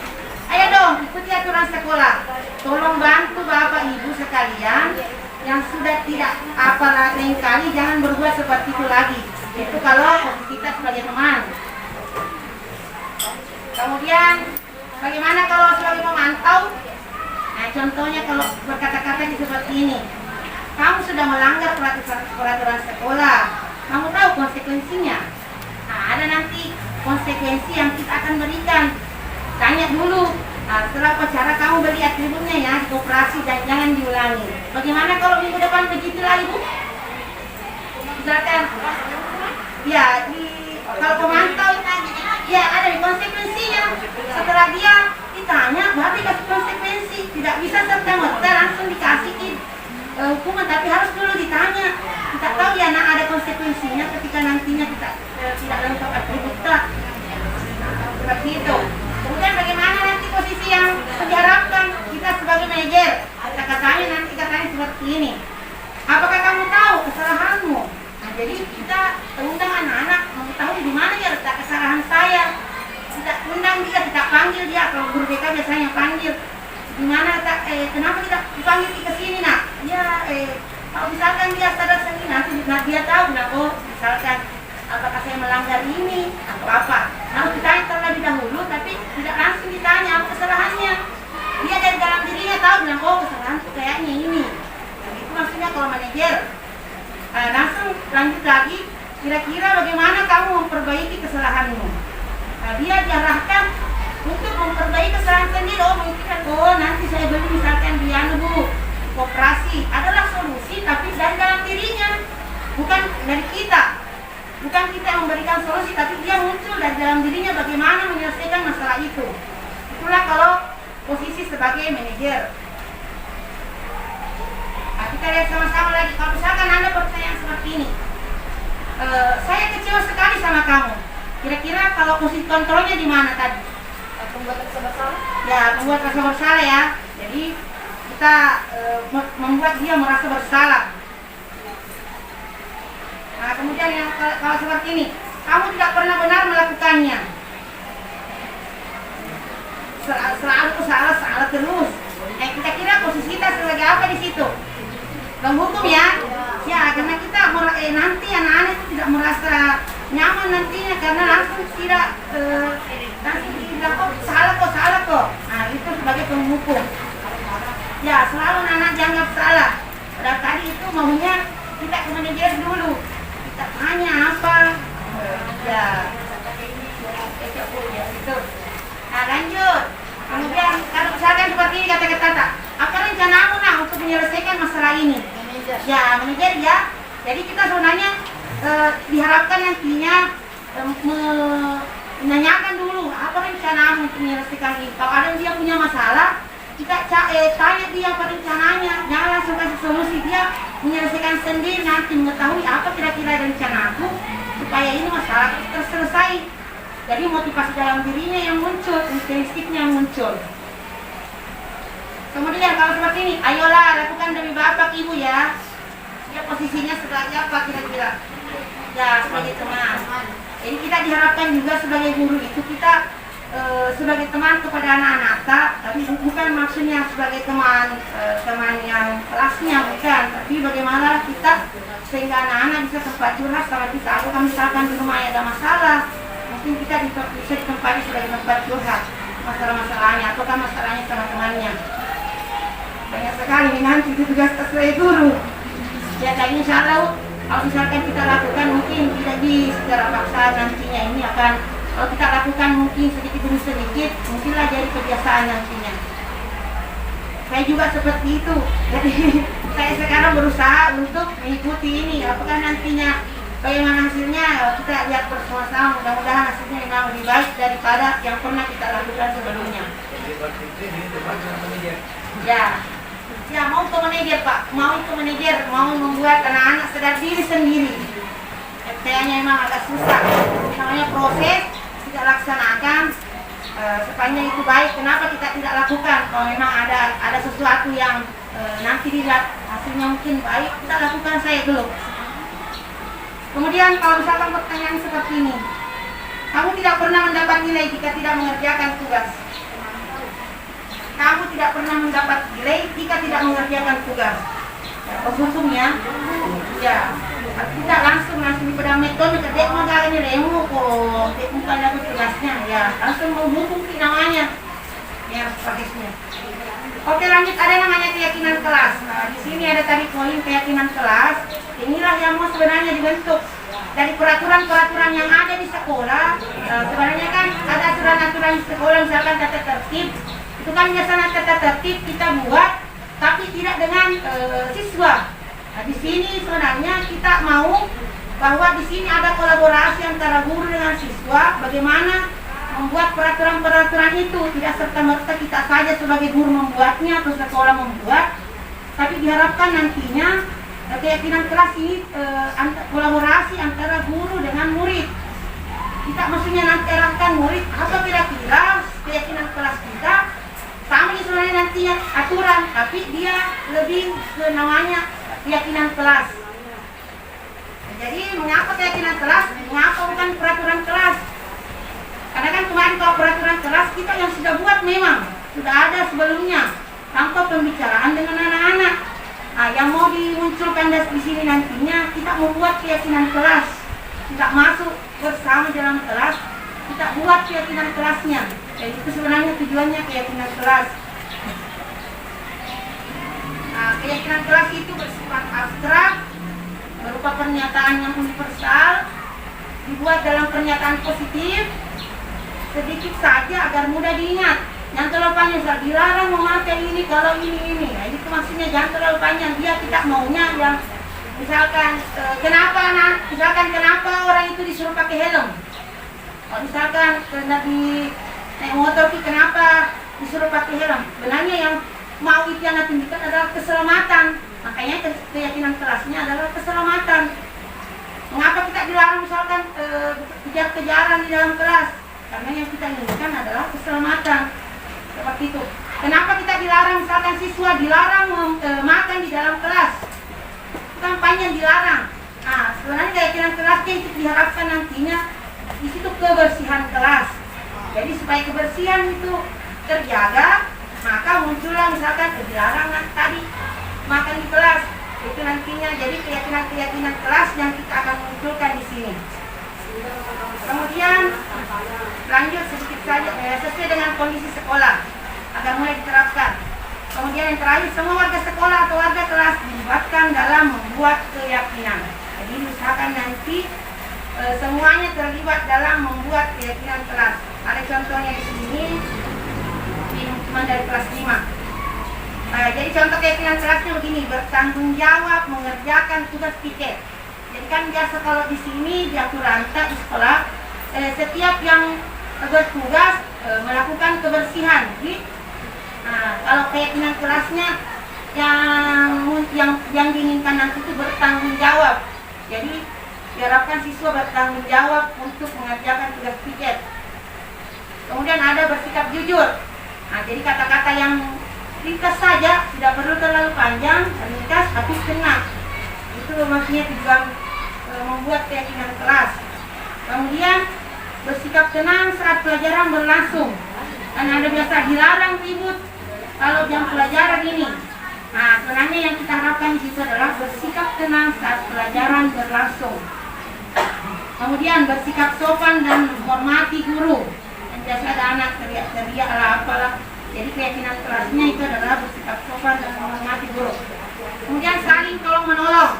Speaker 1: Ayo dong, ikuti aturan sekolah. Tolong bantu Bapak Ibu sekalian yang sudah tidak apa lain kali jangan berbuat seperti itu lagi. Itu kalau posisi kita sebagai teman. Kemudian bagaimana kalau sebagai pemantau? Contohnya kalau berkata-kata seperti ini. Kamu sudah melanggar peraturan sekolah. Kamu tahu konsekuensinya. Ada nanti konsekuensi yang kita akan berikan. Tanya dulu, setelah upacara kamu beli atributnya ya di koperasi dan jangan diulangi. Bagaimana kalau minggu depan begitu lagi Bu? Misalkan, ya kalau pemantau ya ada di konsekuensinya. Setelah dia ditanya, baru dikasih konsekuensi. Tidak bisa serta-merta langsung dikasih hukuman, tapi harus dulu ditanya. Kita tahu ya ada konsekuensinya ketika nantinya kita tidak lengkap atribut seperti itu. Kemudian bagaimana nanti posisi yang diharapkan kita sebagai manajer? Katanya seperti ini. Apakah kamu tahu kesalahanmu? Jadi kita undang anak-anak mengetahui di mana ya letak kesalahan saya. Kita undang dia, kita panggil dia. Kalau guru BK biasanya panggil. Di mana kenapa kita dipanggil ke sini nak? Ya kalau misalkan dia sadar sendiri nanti dia tahu. Nah, lanjut lagi, kira-kira bagaimana kamu memperbaiki kesalahanmu. Nah, dia diarahkan untuk memperbaiki kesalahan sendiri. Oh mungkin nanti saya beli misalkan di Bu, koperasi adalah solusi, tapi dari dalam dirinya, bukan dari kita. Bukan kita yang memberikan solusi, tapi dia muncul dari dalam dirinya bagaimana menyelesaikan masalah itu. Itulah kalau posisi sebagai manajer. Nah, kita lihat sama-sama lagi. Kalau misalkan Anda pertanyaan seperti ini, saya kecewa sekali sama kamu. Kira-kira kalau posisi kontrolnya di mana tadi?
Speaker 4: Pembuat rasa bersalah.
Speaker 1: Ya, membuat rasa bersalah ya. Jadi kita membuat dia merasa bersalah. Nah, kemudian yang kalau seperti ini, kamu tidak pernah benar melakukannya. Selalu salah terus. Kita kira posisi kita sebagai apa di situ? Hukum ya. Ya, karena kita nanti anak-anak itu tidak merasa nyaman nantinya karena langsung tidak salah kok. Nah, itu sebagai penghukum. Ya, selalu anak dianggap salah. Padahal tadi itu maunya kita ke manajer dulu. Kita tanya apa? Ya. Gitu. Nah, lanjut. Kemudian kalau misalkan seperti ini kata-kata, apa rencanamu untuk menyelesaikan masalah ini? Ya, manajer ya. Jadi kita sebenarnya diharapkan nantinya menanyakan dulu apa rencanamu untuk menyelesaikan ini. Kalau ada dia punya masalah, kita tanya dia apa rencananya. Jangan langsung kasih solusi, dia menyelesaikan sendiri, nanti mengetahui apa kira-kira rencanaku supaya ini masalah terselesai. Jadi motivasi dalam dirinya yang muncul, karakteristiknya yang muncul. Kemudian kalau seperti ini, ayolah lakukan demi bapak ibu ya. Dia posisinya sebagai apa kira-kira? Ya, sebagai teman. Jadi kita diharapkan juga sebagai guru itu kita sebagai teman kepada anak-anak, tapi bukan maksudnya sebagai teman yang kelasnya, bukan. Tapi bagaimana kita sehingga anak-anak bisa tempat curhat sama kita. Atau kalau misalkan di rumah ada masalah, mungkin kita bisa ditempati sebagai tempat curhat masalah-masalahnya, ataukah masalahnya sama temannya. Banyak sekali nanti itu tugas sebagai guru. Ya, dan insya Allah kalau misalkan kita lakukan mungkin tidak secara paksa, nantinya ini akan kalau kita lakukan mungkin sedikit demi sedikit, mungkinlah jadi kebiasaan nantinya. Saya juga seperti itu. Jadi saya sekarang berusaha untuk mengikuti ini. Apakah nantinya bagaimana hasilnya? Kita lihat bersama-sama. Mudah-mudahan hasilnya memang lebih baik daripada yang pernah kita lakukan sebelumnya. Ya, mau ke manajer Pak, mau membuat anak-anak sadar diri sendiri. Kayaknya memang agak susah. Namanya proses tidak laksanakan sepanjang itu baik. Kenapa kita tidak lakukan? Kalau memang ada sesuatu yang nanti dilihat hasilnya mungkin baik, kita lakukan saya dulu. Kemudian kalau misalkan pertanyaan seperti ini, kamu tidak pernah mendapat nilai jika tidak mengerjakan tugas. Kamu tidak pernah mendapat nilai jika tidak mengerjakan tugas. Ya, hukumnya, ya, tidak langsung pada metode kedek mengalami nilaimu kok, bukan dapat tugasnya, ya, langsung menghukum namanya, ya, prosesnya. Oke, lanjut, ada namanya keyakinan kelas. Nah, di sini ada tadi poin keyakinan kelas. Inilah yang mau sebenarnya dibentuk dari peraturan-peraturan yang ada di sekolah. Sebenarnya kan ada aturan-aturan di sekolah, misalkan tata tertib. Itu kan biasanya tata tertib kita buat, tapi tidak dengan siswa. Nah, di sini sebenarnya kita mau bahwa di sini ada kolaborasi antara guru dengan siswa. Bagaimana membuat peraturan-peraturan itu tidak serta-merta kita saja sebagai guru membuatnya atau sekolah membuat, tapi diharapkan nantinya keyakinan kelas ini kolaborasi antara guru dengan murid. Kita maksudnya nanti arahkan murid apa kira-kira keyakinan kelas kita. Kami sebenarnya nantinya aturan, tapi dia lebih ke namanya keyakinan kelas. Jadi mengapa keyakinan kelas? Mengapa bukan peraturan kelas? Karena kan kemarin kalau peraturan kelas kita yang sudah buat memang sudah ada sebelumnya tanpa pembicaraan dengan anak-anak. Nah, yang mau dimunculkan di sini nantinya kita membuat keyakinan kelas, tidak masuk bersama dalam kelas, kita buat keyakinan kelasnya. Jadi itu sebenarnya tujuannya keyakinan kelas. Nah, keyakinan kelas itu bersifat abstrak, berupa pernyataan yang universal, dibuat dalam pernyataan positif, sedikit saja agar mudah diingat. Jangan terlalu panjang, misal dilarang memakai ini kalau ini. Nah, itu maksudnya jangan terlalu panjang. Dia tidak maunya yang misalkan kenapa orang itu disuruh pakai helm. Kalau misalkan di naik motor kenapa disuruh pakai helm. Benarnya yang mau itu yang tinggikan adalah keselamatan. Makanya keyakinan kelasnya adalah keselamatan. Mengapa kita dilarang misalkan kejar-kejaran di dalam kelas? Karena yang kita inginkan adalah keselamatan. Seperti itu. Kenapa kita dilarang misalkan siswa dilarang makan di dalam kelas? Kampanye dilarang. Nah, sebenarnya keyakinan kelasnya itu diharapkan nantinya di situ kebersihan kelas. Jadi supaya kebersihan itu terjaga, maka muncullah misalkan dilarang tadi makan di kelas. Itu nantinya jadi keyakinan kelas yang kita akan munculkan di sini. Kemudian lanjut sedikit saja sesuai dengan kondisi sekolah agar mulai diterapkan. Kemudian yang terakhir, semua warga sekolah atau warga kelas dilibatkan dalam membuat keyakinan. Jadi misalkan nanti semuanya terlibat dalam membuat keyakinan kelas. Ada contohnya di sini, cuma dari kelas 5. Jadi contoh keyakinan kelasnya begini, bertanggung jawab mengerjakan tugas piket. Jadi kan biasa kalau di sini di aturanita di sekolah, setiap yang bertugas melakukan kebersihan. Jadi, kalau keyakinan kelasnya yang diinginkan nanti itu bertanggung jawab. Jadi diharapkan siswa bertanggung jawab untuk mengerjakan tugas piket. Kemudian ada bersikap jujur. Jadi kata-kata yang ringkas saja, tidak perlu terlalu panjang, ringkas tapi kena. Itu maksudnya tujuan membuat keyakinan kelas. Kemudian bersikap tenang saat pelajaran berlangsung. Karena ada biasa dilarang ribut kalau jam pelajaran ini. Nah, sebenarnya yang kita harapkan di situ adalah bersikap tenang saat pelajaran berlangsung. Kemudian bersikap sopan dan menghormati guru. Dan biasa ada anak teriak-teriak lah apalah. Jadi keyakinan kelasnya itu adalah bersikap sopan dan menghormati guru. Kemudian saling tolong menolong.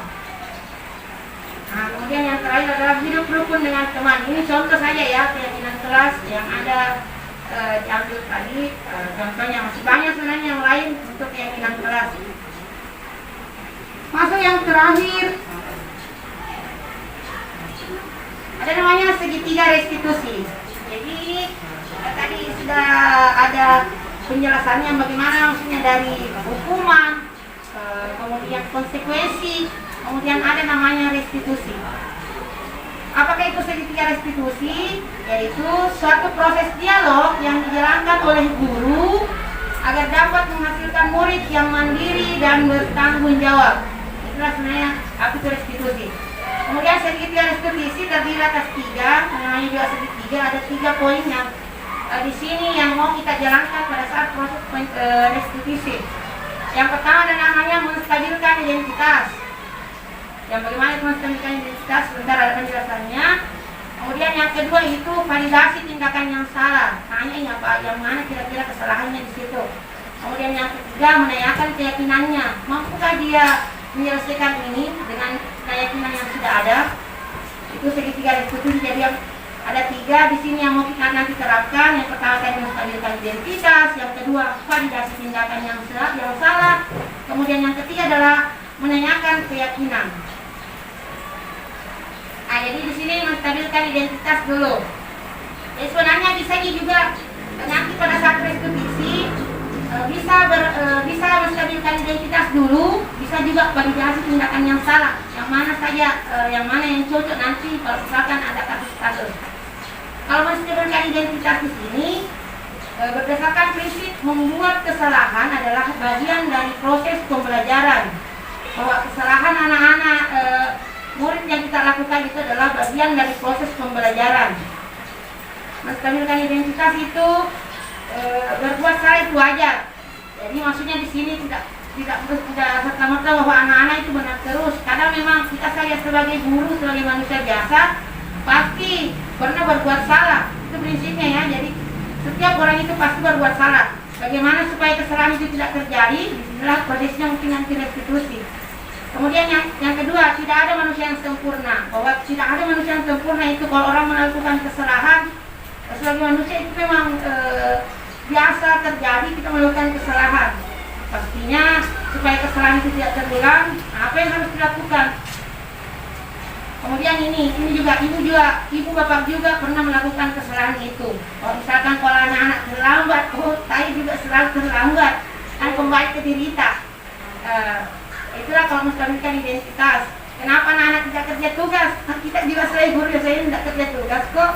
Speaker 1: Nah, kemudian yang terakhir adalah hidup rukun dengan teman. Ini contoh saja ya keyakinan kelas yang ada diambil tadi. Contohnya masih banyak sebenarnya yang lain untuk keyakinan kelas. Masuk yang terakhir, ada namanya segitiga restitusi. Jadi tadi sudah ada penjelasannya bagaimana maksudnya dari hukuman, kemudian konsekuensi, kemudian ada namanya restitusi. Apakah itu segitiga restitusi? Yaitu suatu proses dialog yang dijalankan oleh guru agar dapat menghasilkan murid yang mandiri dan bertanggung jawab. Itulah sebenarnya apa itu restitusi. Kemudian segitiga restitusi terdiri atas 3, namanya juga segitiga, ada 3 poin yang di sini yang mau kita jalankan pada saat proses restitusi. Yang pertama ada namanya menstabilkan identitas. Yang bagaimana menstabilkan identitas, sebentar ada penjelasannya. Kemudian yang kedua itu validasi tindakan yang salah. Tanya apa, yang mana kira-kira kesalahannya di situ. Kemudian yang ketiga menanyakan keyakinannya. Mampukah dia menyelesaikan ini dengan keyakinan yang sudah ada? Itu segitiga restitusi. Jadi ada 3 di sini yang mau kita nanti terapkan. Yang pertama tadi menstabilkan identitas, yang kedua validasi tindakan yang salah, kemudian yang ketiga adalah menanyakan keyakinan. Jadi di sini menstabilkan identitas dulu. Jadi sebenarnya bisa juga nanti pada saat restitusi bisa menstabilkan identitas dulu, bisa juga validasi tindakan yang salah, yang mana saja, yang mana yang cocok nanti kalau misalkan ada kasus-kasus. Kalau menstabilkan identitas di sini berdasarkan prinsip membuat kesalahan adalah bagian dari proses pembelajaran. Bahwa kesalahan anak-anak murid yang kita lakukan itu adalah bagian dari proses pembelajaran. Menstabilkan identitas itu berbuat salah itu wajar. Jadi maksudnya di sini tidak serta-merta bahwa anak-anak itu benar terus. Kadang memang kita saja sebagai guru, sebagai manusia biasa pasti pernah berbuat salah. Itu prinsipnya ya. Jadi setiap orang itu pasti berbuat salah. Bagaimana supaya kesalahan itu tidak terjadi? Disinilah prosesnya mungkin nanti restitusi. Kemudian yang kedua, tidak ada manusia yang sempurna. Bahwa tidak ada manusia yang sempurna itu kalau orang melakukan kesalahan, sebagai manusia itu memang biasa terjadi, kita melakukan kesalahan. Pastinya supaya kesalahan itu tidak terulang, apa yang harus dilakukan? Kemudian ini juga ibu bapak juga pernah melakukan kesalahan itu. Kalau misalkan kalau anak-anak terlambat, saya juga selalu terlambat dan kembali ke dirita. Itulah kalau menstabilkan identitas. Kenapa anak-anak tidak kerja tugas? Kita juga selain guru, saya tidak kerja tugas kok.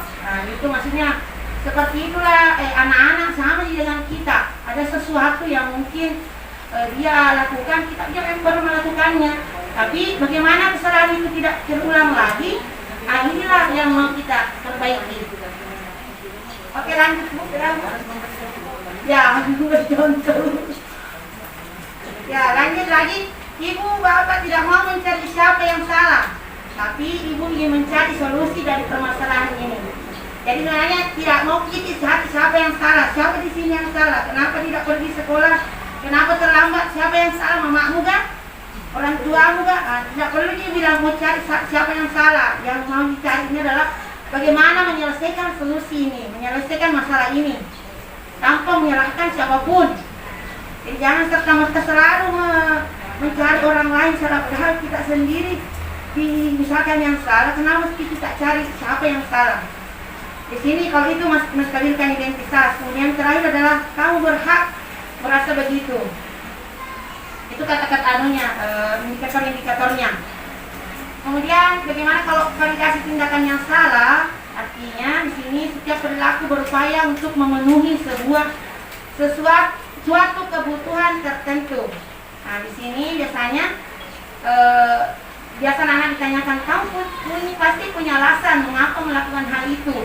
Speaker 1: Itu maksudnya seperti itulah anak-anak sama dengan kita. Ada sesuatu yang mungkin dia lakukan, kita yang baru melakukannya. Tapi bagaimana kesalahan itu tidak terulang lagi? Inilah yang mau kita perbaiki. Oke, lanjut Bu. Ya, contoh. Ya, lanjut lagi. Ibu bapak tidak mau mencari siapa yang salah, tapi ibu ingin mencari solusi dari permasalahan ini. Jadi sebenarnya tidak mau kita siapa yang salah, siapa di sini yang salah, kenapa tidak pergi sekolah, kenapa terlambat, siapa yang salah, mamamu kan? Orang tuamu kan? Tidak perlu dia bilang mau cari siapa yang salah. Yang mau dicari ini adalah bagaimana menyelesaikan solusi ini, menyelesaikan masalah ini tanpa menyalahkan siapapun. Jadi jangan serta-merta selalu mencari orang lain, padahal kita sendiri misalkan yang salah, kenapa mesti kita cari siapa yang salah? Di sini kalau itu menstabilkan identitas. Kemudian terakhir adalah kamu berhak merasa begitu. Itu kata-kata indikator-indikatornya. Kemudian bagaimana kalau validasi tindakan yang salah? Artinya di sini setiap perilaku berupaya untuk memenuhi suatu kebutuhan tertentu. Nah, di sini biasanya biasa anak ditanyakan, kamu pasti punya alasan mengapa melakukan hal itu.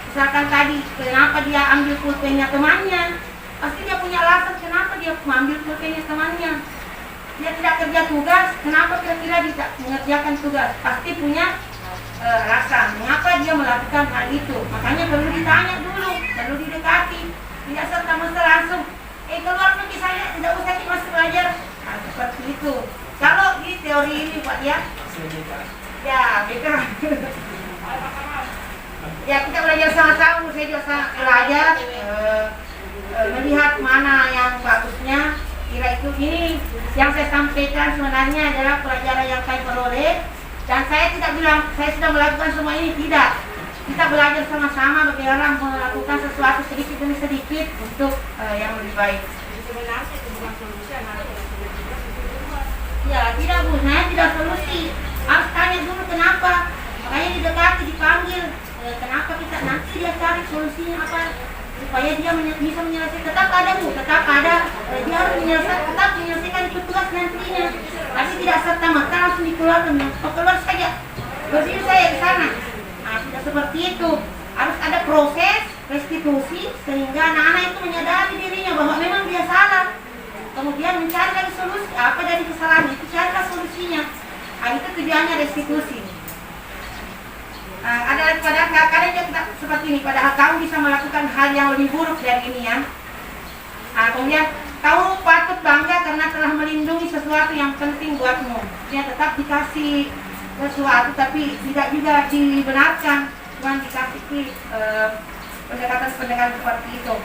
Speaker 1: Misalkan tadi, kenapa dia ambil pulpennya temannya? Pasti dia punya alasan kenapa dia mengambil pulpennya temannya. Dia tidak kerja tugas, kenapa kira-kira dia tidak mengerjakan tugas? Pasti punya alasan mengapa dia melakukan hal itu. Makanya perlu ditanya dulu, perlu didekati. Tidak serta-merta langsung keluar pergi saya, tidak usah masuk belajar. Nah, seperti itu. Kalau di teori ini Pak ya, betul. Ya kita belajar sama-sama, saya juga sangat belajar melihat mana yang bagusnya. Kira itu ini yang saya sampaikan sebenarnya adalah pelajaran yang saya peroleh, dan saya tidak bilang saya sudah melakukan semua ini, tidak. Kita belajar sama-sama bagaimana melakukan sesuatu sedikit demi sedikit untuk yang lebih baik.
Speaker 4: Sebenarnya itu bukan solusi,
Speaker 1: Ya, tidak Bu, saya tidak solusi. Harus tanya dulu kenapa. Makanya didekati, dipanggil. Kenapa kita nanti dia cari solusinya apa supaya dia bisa menyelesaikan. Tetap ada Bu, tetap ada. Dia harus menyelesaikan itu tugas nantinya. Tapi tidak serta-merta langsung dikeluarkan. Keluar saja. Bersih saya ke sana. Nah, tidak seperti itu. Harus ada proses restitusi sehingga anak-anak itu menyadari dirinya bahwa memang dia salah. Kemudian mencari dari solusi, apa dari kesalahan itu, carilah solusinya. Nah, itu tujuannya restitusi. Ada kadang juga seperti ini, padahal kamu bisa melakukan hal yang lebih buruk dari ini ya. Kemudian kamu patut bangga karena telah melindungi sesuatu yang penting buatmu. Dia tetap dikasih sesuatu tapi tidak juga dibenarkan, cuma dikasih pendekatan-pendekatan seperti itu.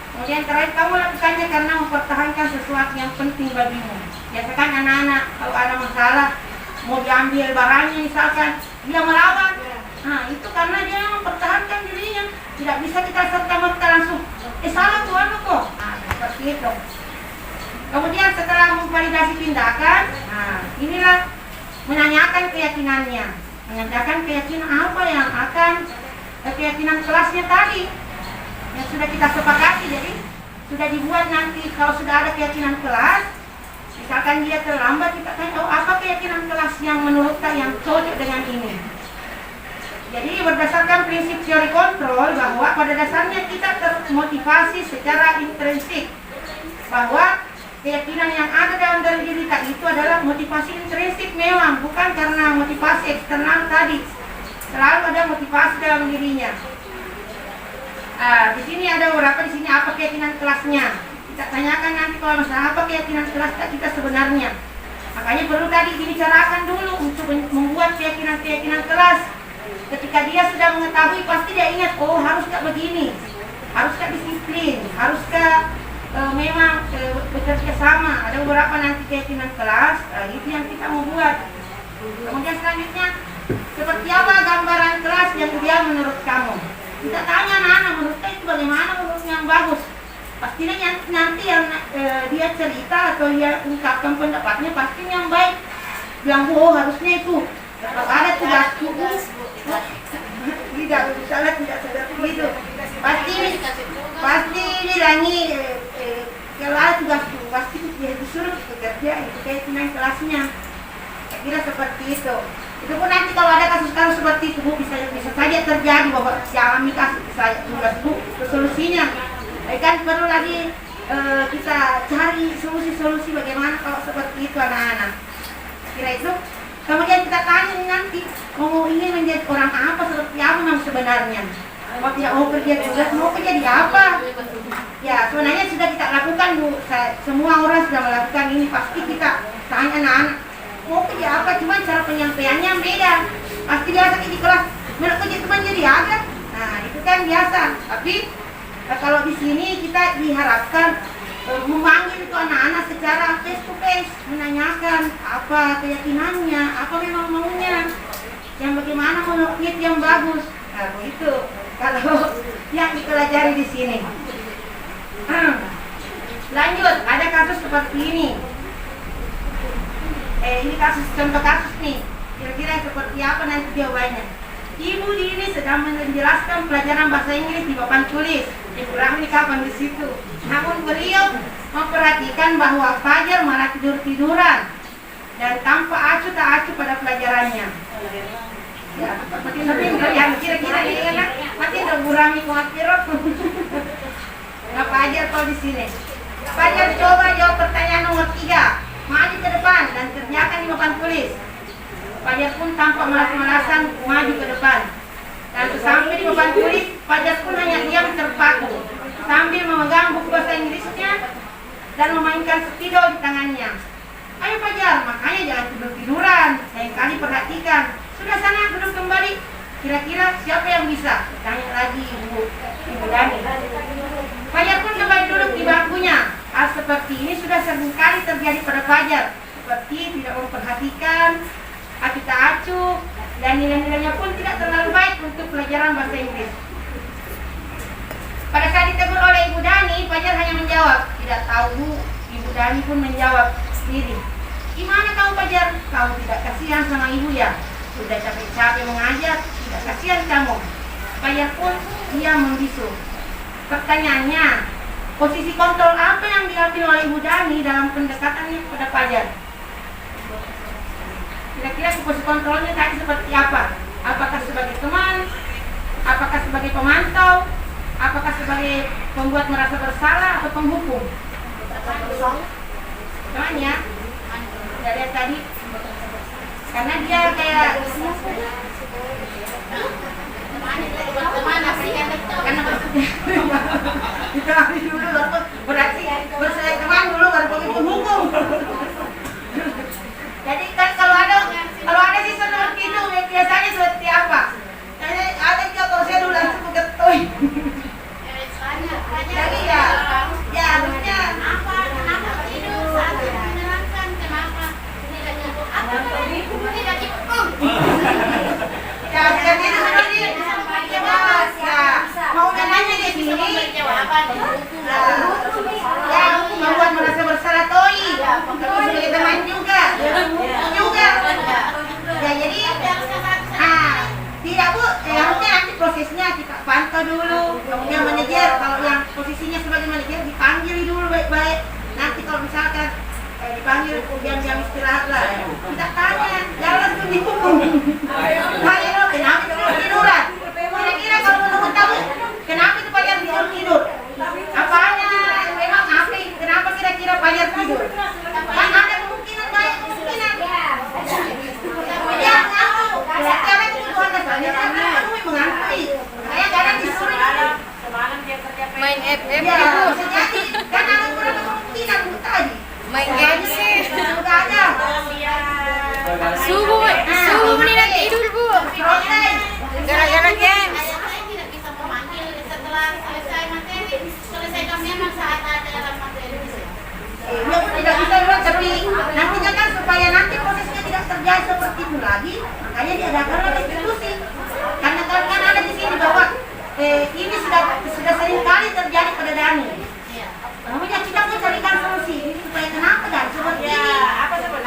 Speaker 1: Kemudian terakhir kamu lakukannya karena mempertahankan sesuatu yang penting bagimu. Biasakan anak-anak kalau ada masalah mau diambil barangnya misalkan dia melawan. Nah itu karena dia mempertahankan dirinya. Tidak bisa kita serta-merta langsung salah tuan kok. Nah seperti itu. Kemudian setelah memvalidasi tindakan, inilah menanyakan keyakinannya. Menanyakan keyakinan apa yang akan keyakinan kelasnya tadi yang sudah kita sepakati. Jadi sudah dibuat nanti kalau sudah ada keyakinan kelas, misalkan dia terlambat, kita tanya apa keyakinan kelas yang menurut kita yang cocok dengan ini. Jadi berdasarkan prinsip teori kontrol bahwa pada dasarnya kita termotivasi secara intrinsik, bahwa keyakinan yang ada dalam diri kita itu adalah motivasi intrinsik memang, bukan karena motivasi eksternal tadi. Selalu ada motivasi dalam dirinya. Di sini ada beberapa, di sini apa keyakinan kelasnya. Kita tanyakan nanti kalau masalah apa keyakinan kelas kita sebenarnya. Makanya perlu tadi dibicarakan dulu untuk membuat keyakinan-keyakinan keras. Ketika dia sudah mengetahui, pasti dia ingat, oh haruskah begini, haruskah disiplin, haruskah memang bekerja sama. Ada beberapa nanti keyakinan keras, itu yang kita mau buat. Kemudian selanjutnya, seperti apa gambaran kelas yang ideal menurut kamu? Kita tanya anak-anak, menurut kamu itu bagaimana menurut yang bagus? Pastinya nanti yang dia cerita atau dia ungkapkan pendapatnya pasti yang baik. Bilang, oh harusnya itu. Kalau ada tugas tidak salah, tidak seperti itu. Pasti bilangi kalau ada tugas pasti dia disuruh bekerja, itu keyakinan kelasnya. Saya kira seperti itu. Itu pun nanti kalau ada kasus-kasus seperti itu, Bu, bisa saja terjadi bahwa dialami kasus saya tugas Bu, solusinya. Kan perlu lagi kita cari solusi-solusi bagaimana kalau seperti itu anak-anak. Kira itu. Kemudian kita tanya nanti mau ingin menjadi orang apa, seperti apa memang sebenarnya. Mau tidak mau kerja tugas, mau kerja di apa? Ya sebenarnya sudah kita lakukan Bu. Semua orang sudah melakukan ini. Pasti kita tanya anak-anak mau kerja apa, cuma cara penyampaiannya beda. Pasti biasa di kelas menurut kerja teman jadi apa? Nah itu kan biasa. Tapi kalau di sini kita diharapkan memanggil itu anak-anak secara face to face, menanyakan apa keyakinannya, apa memang maunya, yang bagaimana menurut yang bagus. Nah begitu kalau yang dipelajari di sini. Lanjut, ada kasus seperti ini. Ini contoh kasus nih. Kira-kira seperti apa nanti jawabannya? Ibu Dini sedang menjelaskan pelajaran bahasa Inggris di papan tulis. Ibu Rahmi kapan di situ? Namun beliau memperhatikan bahwa Fajar malah tidur-tiduran dan tanpa acuh tak acuh pada pelajarannya. Ya, makin yang kira-kira ini kan makin Ibu Rahmi khawatir. Ngapa aja kalau di sini? Fajar coba jawab pertanyaan nomor 3. Maju ke depan dan kerjakan di papan tulis. Fajar pun tanpa malas-malasan maju ke depan. Dan sesampai di papan tulis, Fajar pun hanya diam terpaku sambil memegang buku bahasa Inggrisnya dan memainkan spidol di tangannya. Ayo Fajar, makanya jangan tidur-tiduran. Lain kali perhatikan. Sudah sana duduk kembali. Kira-kira siapa yang bisa? Tanya lagi Ibu Dani. Fajar pun kembali duduk di bangkunya. Hal seperti ini sudah seringkali terjadi pada Fajar. Seperti tidak memperhatikan, kita acuh, dan nilai-nilainya pun tidak terlalu baik untuk pelajaran bahasa Inggris. Pada saat ditegur oleh Ibu Dani, Fajar hanya menjawab, tidak tahu Bu. Ibu Dani pun menjawab sendiri, gimana kamu Fajar? Kamu tidak kasihan sama Ibu ya? Sudah capek-capek mengajar, tidak kasihan kamu. Fajar pun dia membisu. Pertanyaannya, posisi kontrol apa yang diambil oleh Ibu Dani dalam pendekatannya kepada Fajar? Kira-kira posisi kontrolnya tadi seperti apa? Apakah sebagai teman? Apakah sebagai pemantau? Apakah sebagai pembuat merasa bersalah atau penghukum? Teman ya? Kita lihat tadi. Karena dia kayak karena kita ambil dulu berarti bersedia teman dulu baru penghukum. Jadi kan kalau ada siswa seperti itu biasanya seperti apa? Ada juga kalau saya dulu langsung ketui. Jadi ya harusnya
Speaker 4: Kenapa tidur saat menerangkan? Kenapa tidak nyebut apa? Tidak nyebut.
Speaker 1: Ya jadi seperti mau nanya di sini. Ya membuat merasa bersalah toi. Sebagai teman juga. Ya jadi tidak Bu, harusnya nanti prosesnya kita pantau dulu. Kemudian manajer, kalau yang posisinya sebagai manajer dipanggil dulu baik-baik. Nanti kalau misalkan dipanggil kemudian jam istirahat lah, kita tanya, jangan langsung dihukum. Tanya dulu, kenapa itu tiduran? Kira-kira kalau menurut kamu, kenapa itu Fajar tidur? Apanya? Memang apa? Kenapa kira-kira Fajar tidur? Kan ada kemungkinan, banyak kemungkinan. Ya, ngantuk. Berarti ada kebutuhan dasarnya, karena kamu mengantui. Makanya kadang disuruh
Speaker 5: Main FF
Speaker 1: ya,
Speaker 5: Ibu.
Speaker 1: bisa jadi. Kan ada beberapa kemungkinan Bu tadi.
Speaker 5: Main game sih.
Speaker 1: Sudah ada.
Speaker 5: Gara-gara games.
Speaker 4: Ayah saya tidak bisa memanggil setelah selesai materi, selesaikan memang saat ada dalam materi.
Speaker 1: Ya, tidak bisa buat, tapi nantinya kan supaya nanti prosesnya tidak terjadi seperti itu lagi, makanya diadakan restitusi. Karena kan ada di sini bahwa ini sudah sering kali terjadi pada Dani. Namanya kita mau carikan solusi supaya kenapa dan seperti ini.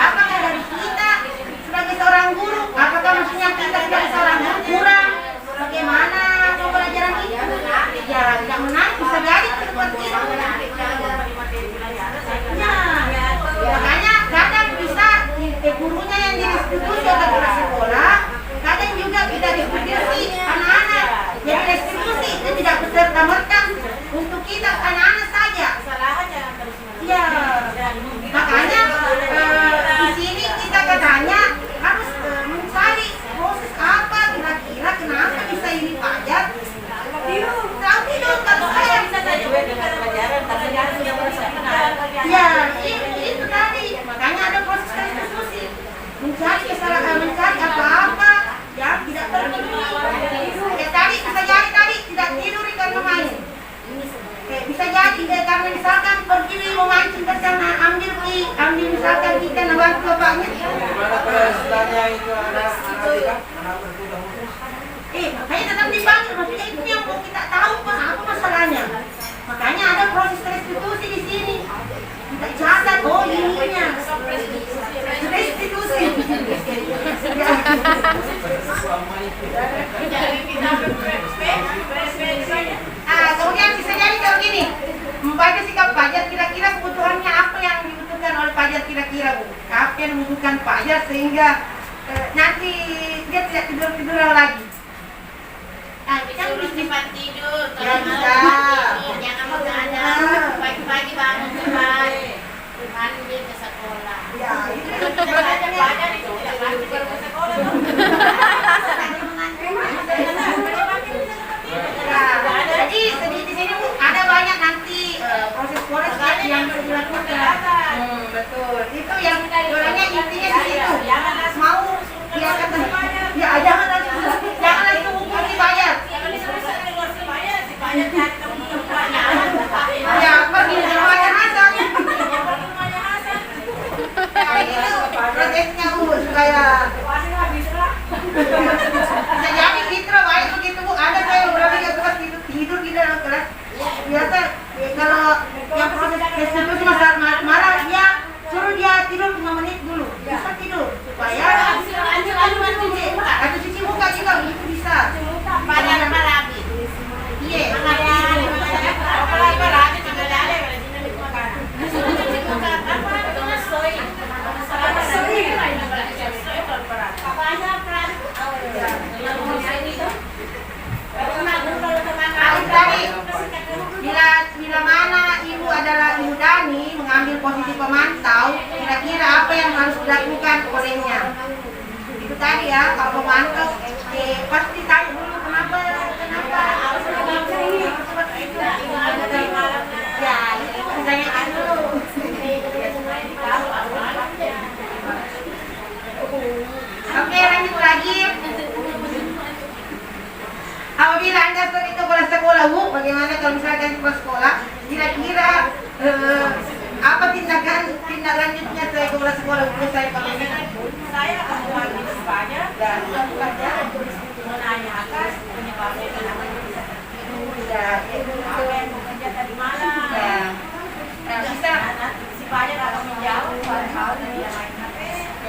Speaker 1: Apakah dari kita sebagai seorang guru, apakah maksudnya kita sebagai seorang guru kurang? Bagaimana pembelajaran itu? Ya, tidak menarik bisa jadi seperti itu. Ya, makanya kadang bisa gurunya yang direstitusi oleh kepala sekolah, kadang juga kita restitusi anak-anak. Jadi restitusi itu tidak serta-merta untuk kita anak-anak saja. Ya, makanya di sini kita katanya harus mencari proses apa kira-kira kenapa bisa ini pajak. Tidur kalau saya ya, itu tadi. Makanya ada proses restitusi. Mencari kesalahan, mencari apa-apa yang tidak terpenuhi. Tadi bisa jadi tadi tidak tidur karena main. Bisa jadi karena misalkan pergi memancing ke sana, ambil misalkan ikan bantu bapaknya.
Speaker 3: Gimana kalau istilahnya itu ada anak tertutup khusus?
Speaker 1: Makanya tetap dipanggil, maksudnya itu yang mau kita tahu Pak, apa masalahnya. Makanya ada proses restitusi di sini. Kita catat, oh ininya restitusi. Kemudian bisa jadi kalau gini, membaca sikap pajak kira-kira kebutuhannya apa yang dibutuhkan oleh pajak kira-kira Bu? Apa yang membutuhkan pajak sehingga nanti dia tidak tidur-tiduran lagi?
Speaker 4: Disuruh cepat tidur,
Speaker 1: Ya,
Speaker 4: kalau
Speaker 1: bisa.
Speaker 4: malam tidur, jangan begadang, pagi-pagi bangun cepat, mandi ke sekolah.
Speaker 1: Ya, itu
Speaker 5: Banyak itu tidak pasti baru ke sekolah.
Speaker 1: jadi di sini Bu ada banyak nanti proses yang bisa dilakukan. Betul. Itu yang orangnya intinya di situ. Mau dia kata ya jangan langsung hukum dibayar. Ya pergi ke rumahnya Hasan. Nah, itu prosesnya Bu supaya bisa jadi Fitra baik begitu Bu. Ada saya beberapa yang suka tidur di dalam kelas. Biasa kalau yang proses restitusi marah dia suruh dia tidur 5 menit dulu. Bisa tidur supaya atau cuci muka juga itu bisa.
Speaker 4: Pada lagi.
Speaker 1: Iya. Tadi bila mana ibu adalah ibu Dani mengambil posisi pemantau, kira-kira apa yang harus dilakukan olehnya? Itu tadi ya, kalau pemantau pasti tanya dulu kenapa seperti itu. Ya, itu pertanyaan dulu. Oke, lanjut lagi. Apabila Anda sebagai kepala sekolah Bu, bagaimana kalau misalkan kepala sekolah, kira-kira apa tindakan lanjutnya sebagai kepala sekolah Bu? Saya
Speaker 5: Saya akan memanggil semuanya dan menanyakan penyebabnya kenapa bisa apa yang bekerja tadi malam.
Speaker 1: bisa
Speaker 5: Si pajak akan menjawab hal-hal yang dia main HP.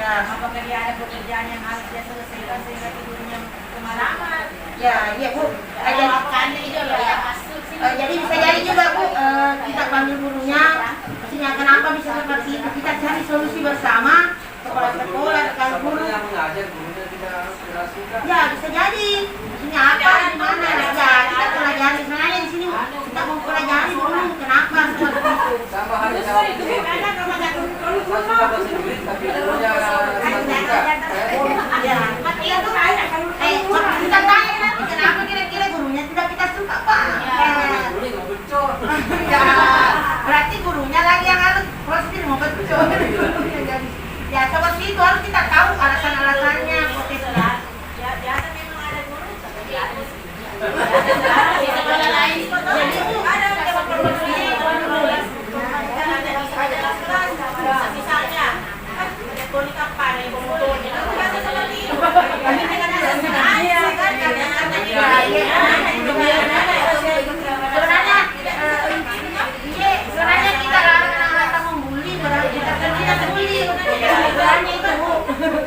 Speaker 5: Apakah dia ada pekerjaan yang harus dia selesaikan sehingga tidurnya kemalaman?
Speaker 1: iya Bu. Jadi bisa jadi juga Bu, kita panggil gurunya, maksudnya kenapa bisa seperti itu, kita cari solusi bersama, kepala sekolah, rekan guru.
Speaker 3: Sebenarnya yang mengajar gurunya tidak harus jelaskan.
Speaker 1: Ya bisa jadi, maksudnya apa, gimana, ya kita pelajari, sebenarnya di sini kita mau pelajari dulu, kenapa seperti itu.
Speaker 3: Sama hal jawab itu. Saya suka bahasa Inggris tapi gurunya
Speaker 1: Ya, kita tanya nanti kenapa kira-kira gurunya tidak kita suka Pak.
Speaker 3: gurunya nggak becor.
Speaker 1: Ya, berarti gurunya lagi yang harus proses mau betul. Ya seperti itu harus kita tahu alasan-alasannya, prosesnya.
Speaker 5: Ya biasa memang ada guru Di sekolah lain jadi ada evaluasi kan ada kelas-kelas misalnya kan poli kapan ibu motornya itu biasa seperti itu tapi dengan
Speaker 1: sebenarnya kita rata membuli, berarti kita tidak membuli. Sebenarnya itu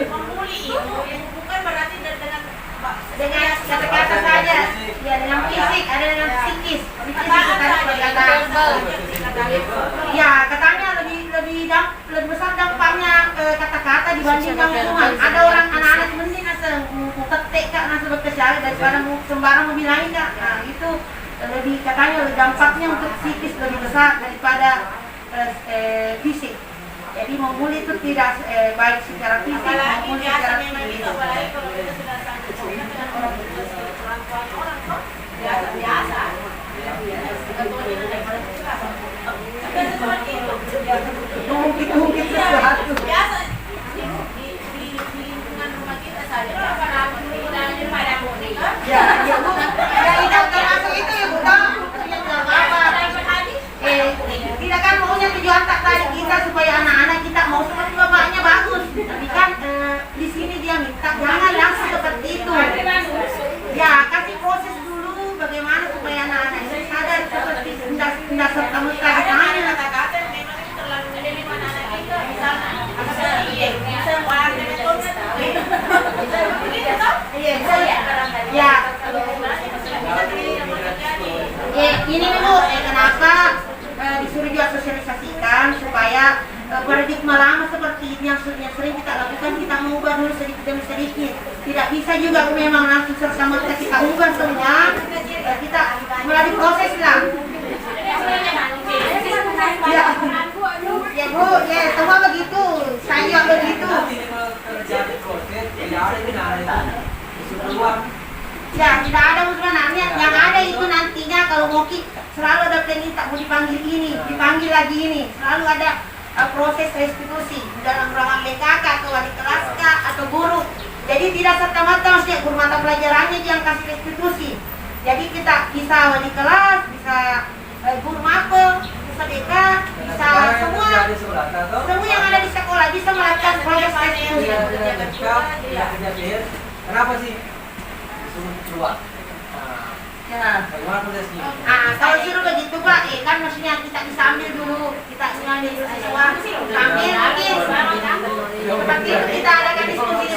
Speaker 5: membuli itu bukan berarti dengan
Speaker 1: kata-kata saja, ya dengan fisik, ada dengan psikis. Ya katanya lebih besar dampaknya kata-kata dibandingkan hukuman. Ada orang anak-anak mending ketik kak nasi berkecari daripada sembarang mobilain kak. Nah itu lebih katanya dampaknya untuk psikis lebih besar daripada fisik. Jadi membuli itu tidak baik secara fisik maupun secara psikis.
Speaker 5: apalagi kalau kita sudah sampai dengan orang biasa
Speaker 1: Mungkin sesuatu.
Speaker 5: biasa di lingkungan rumah kita saja apa penggunaannya pada boneka
Speaker 1: Ya Bu. Ya itu termasuk itu ya Bu. Maksudnya tidak apa-apa. Tidak kan maunya tujuan tak tadi kita supaya anak-anak kita mau seperti bapaknya bagus. Tapi kan di sini dia minta jangan langsung seperti itu. Ya kasih proses dulu bagaimana supaya anak-anak ini sadar seperti tidak serta-merta ditanya.
Speaker 5: kata-kata yang memang itu terlalu menerima anak kita misalnya bisa warna metode bisa begitu toh
Speaker 1: Ya. Ini Bu, kenapa disuruh juga sosialisasikan supaya paradigma lama seperti ini yang sering kita lakukan kita mengubah dulu sedikit demi sedikit. Tidak bisa juga memang langsung serta-merta kita ubah semua. Kita melalui proses lah. Ya Bu, ya semua begitu. Saya juga begitu.
Speaker 3: Kalau terjadi proses, tidak ada binatang itu keluar.
Speaker 1: Ya, tidak ada sebenarnya. Yang ada itu nantinya kalau mau selalu ada perintah mau dipanggil ini, dipanggil lagi ini. Selalu ada proses restitusi dalam ruangan BKK atau wali kelas kah, atau guru. Jadi tidak serta-merta maksudnya guru mata pelajarannya yang kasih restitusi. Jadi kita bisa wali kelas, bisa guru mapel, bisa BK, bisa semua yang ada di sekolah bisa melakukan proses restitusi.
Speaker 3: Kenapa sih disuruh keluar?
Speaker 1: Ya.
Speaker 3: Bagaimana prosesnya?
Speaker 1: Kalau suruh begitu Pak, kan maksudnya kita bisa ambil dulu, kita ambil siswa, ambil lagi. Seperti itu kita adakan diskusi.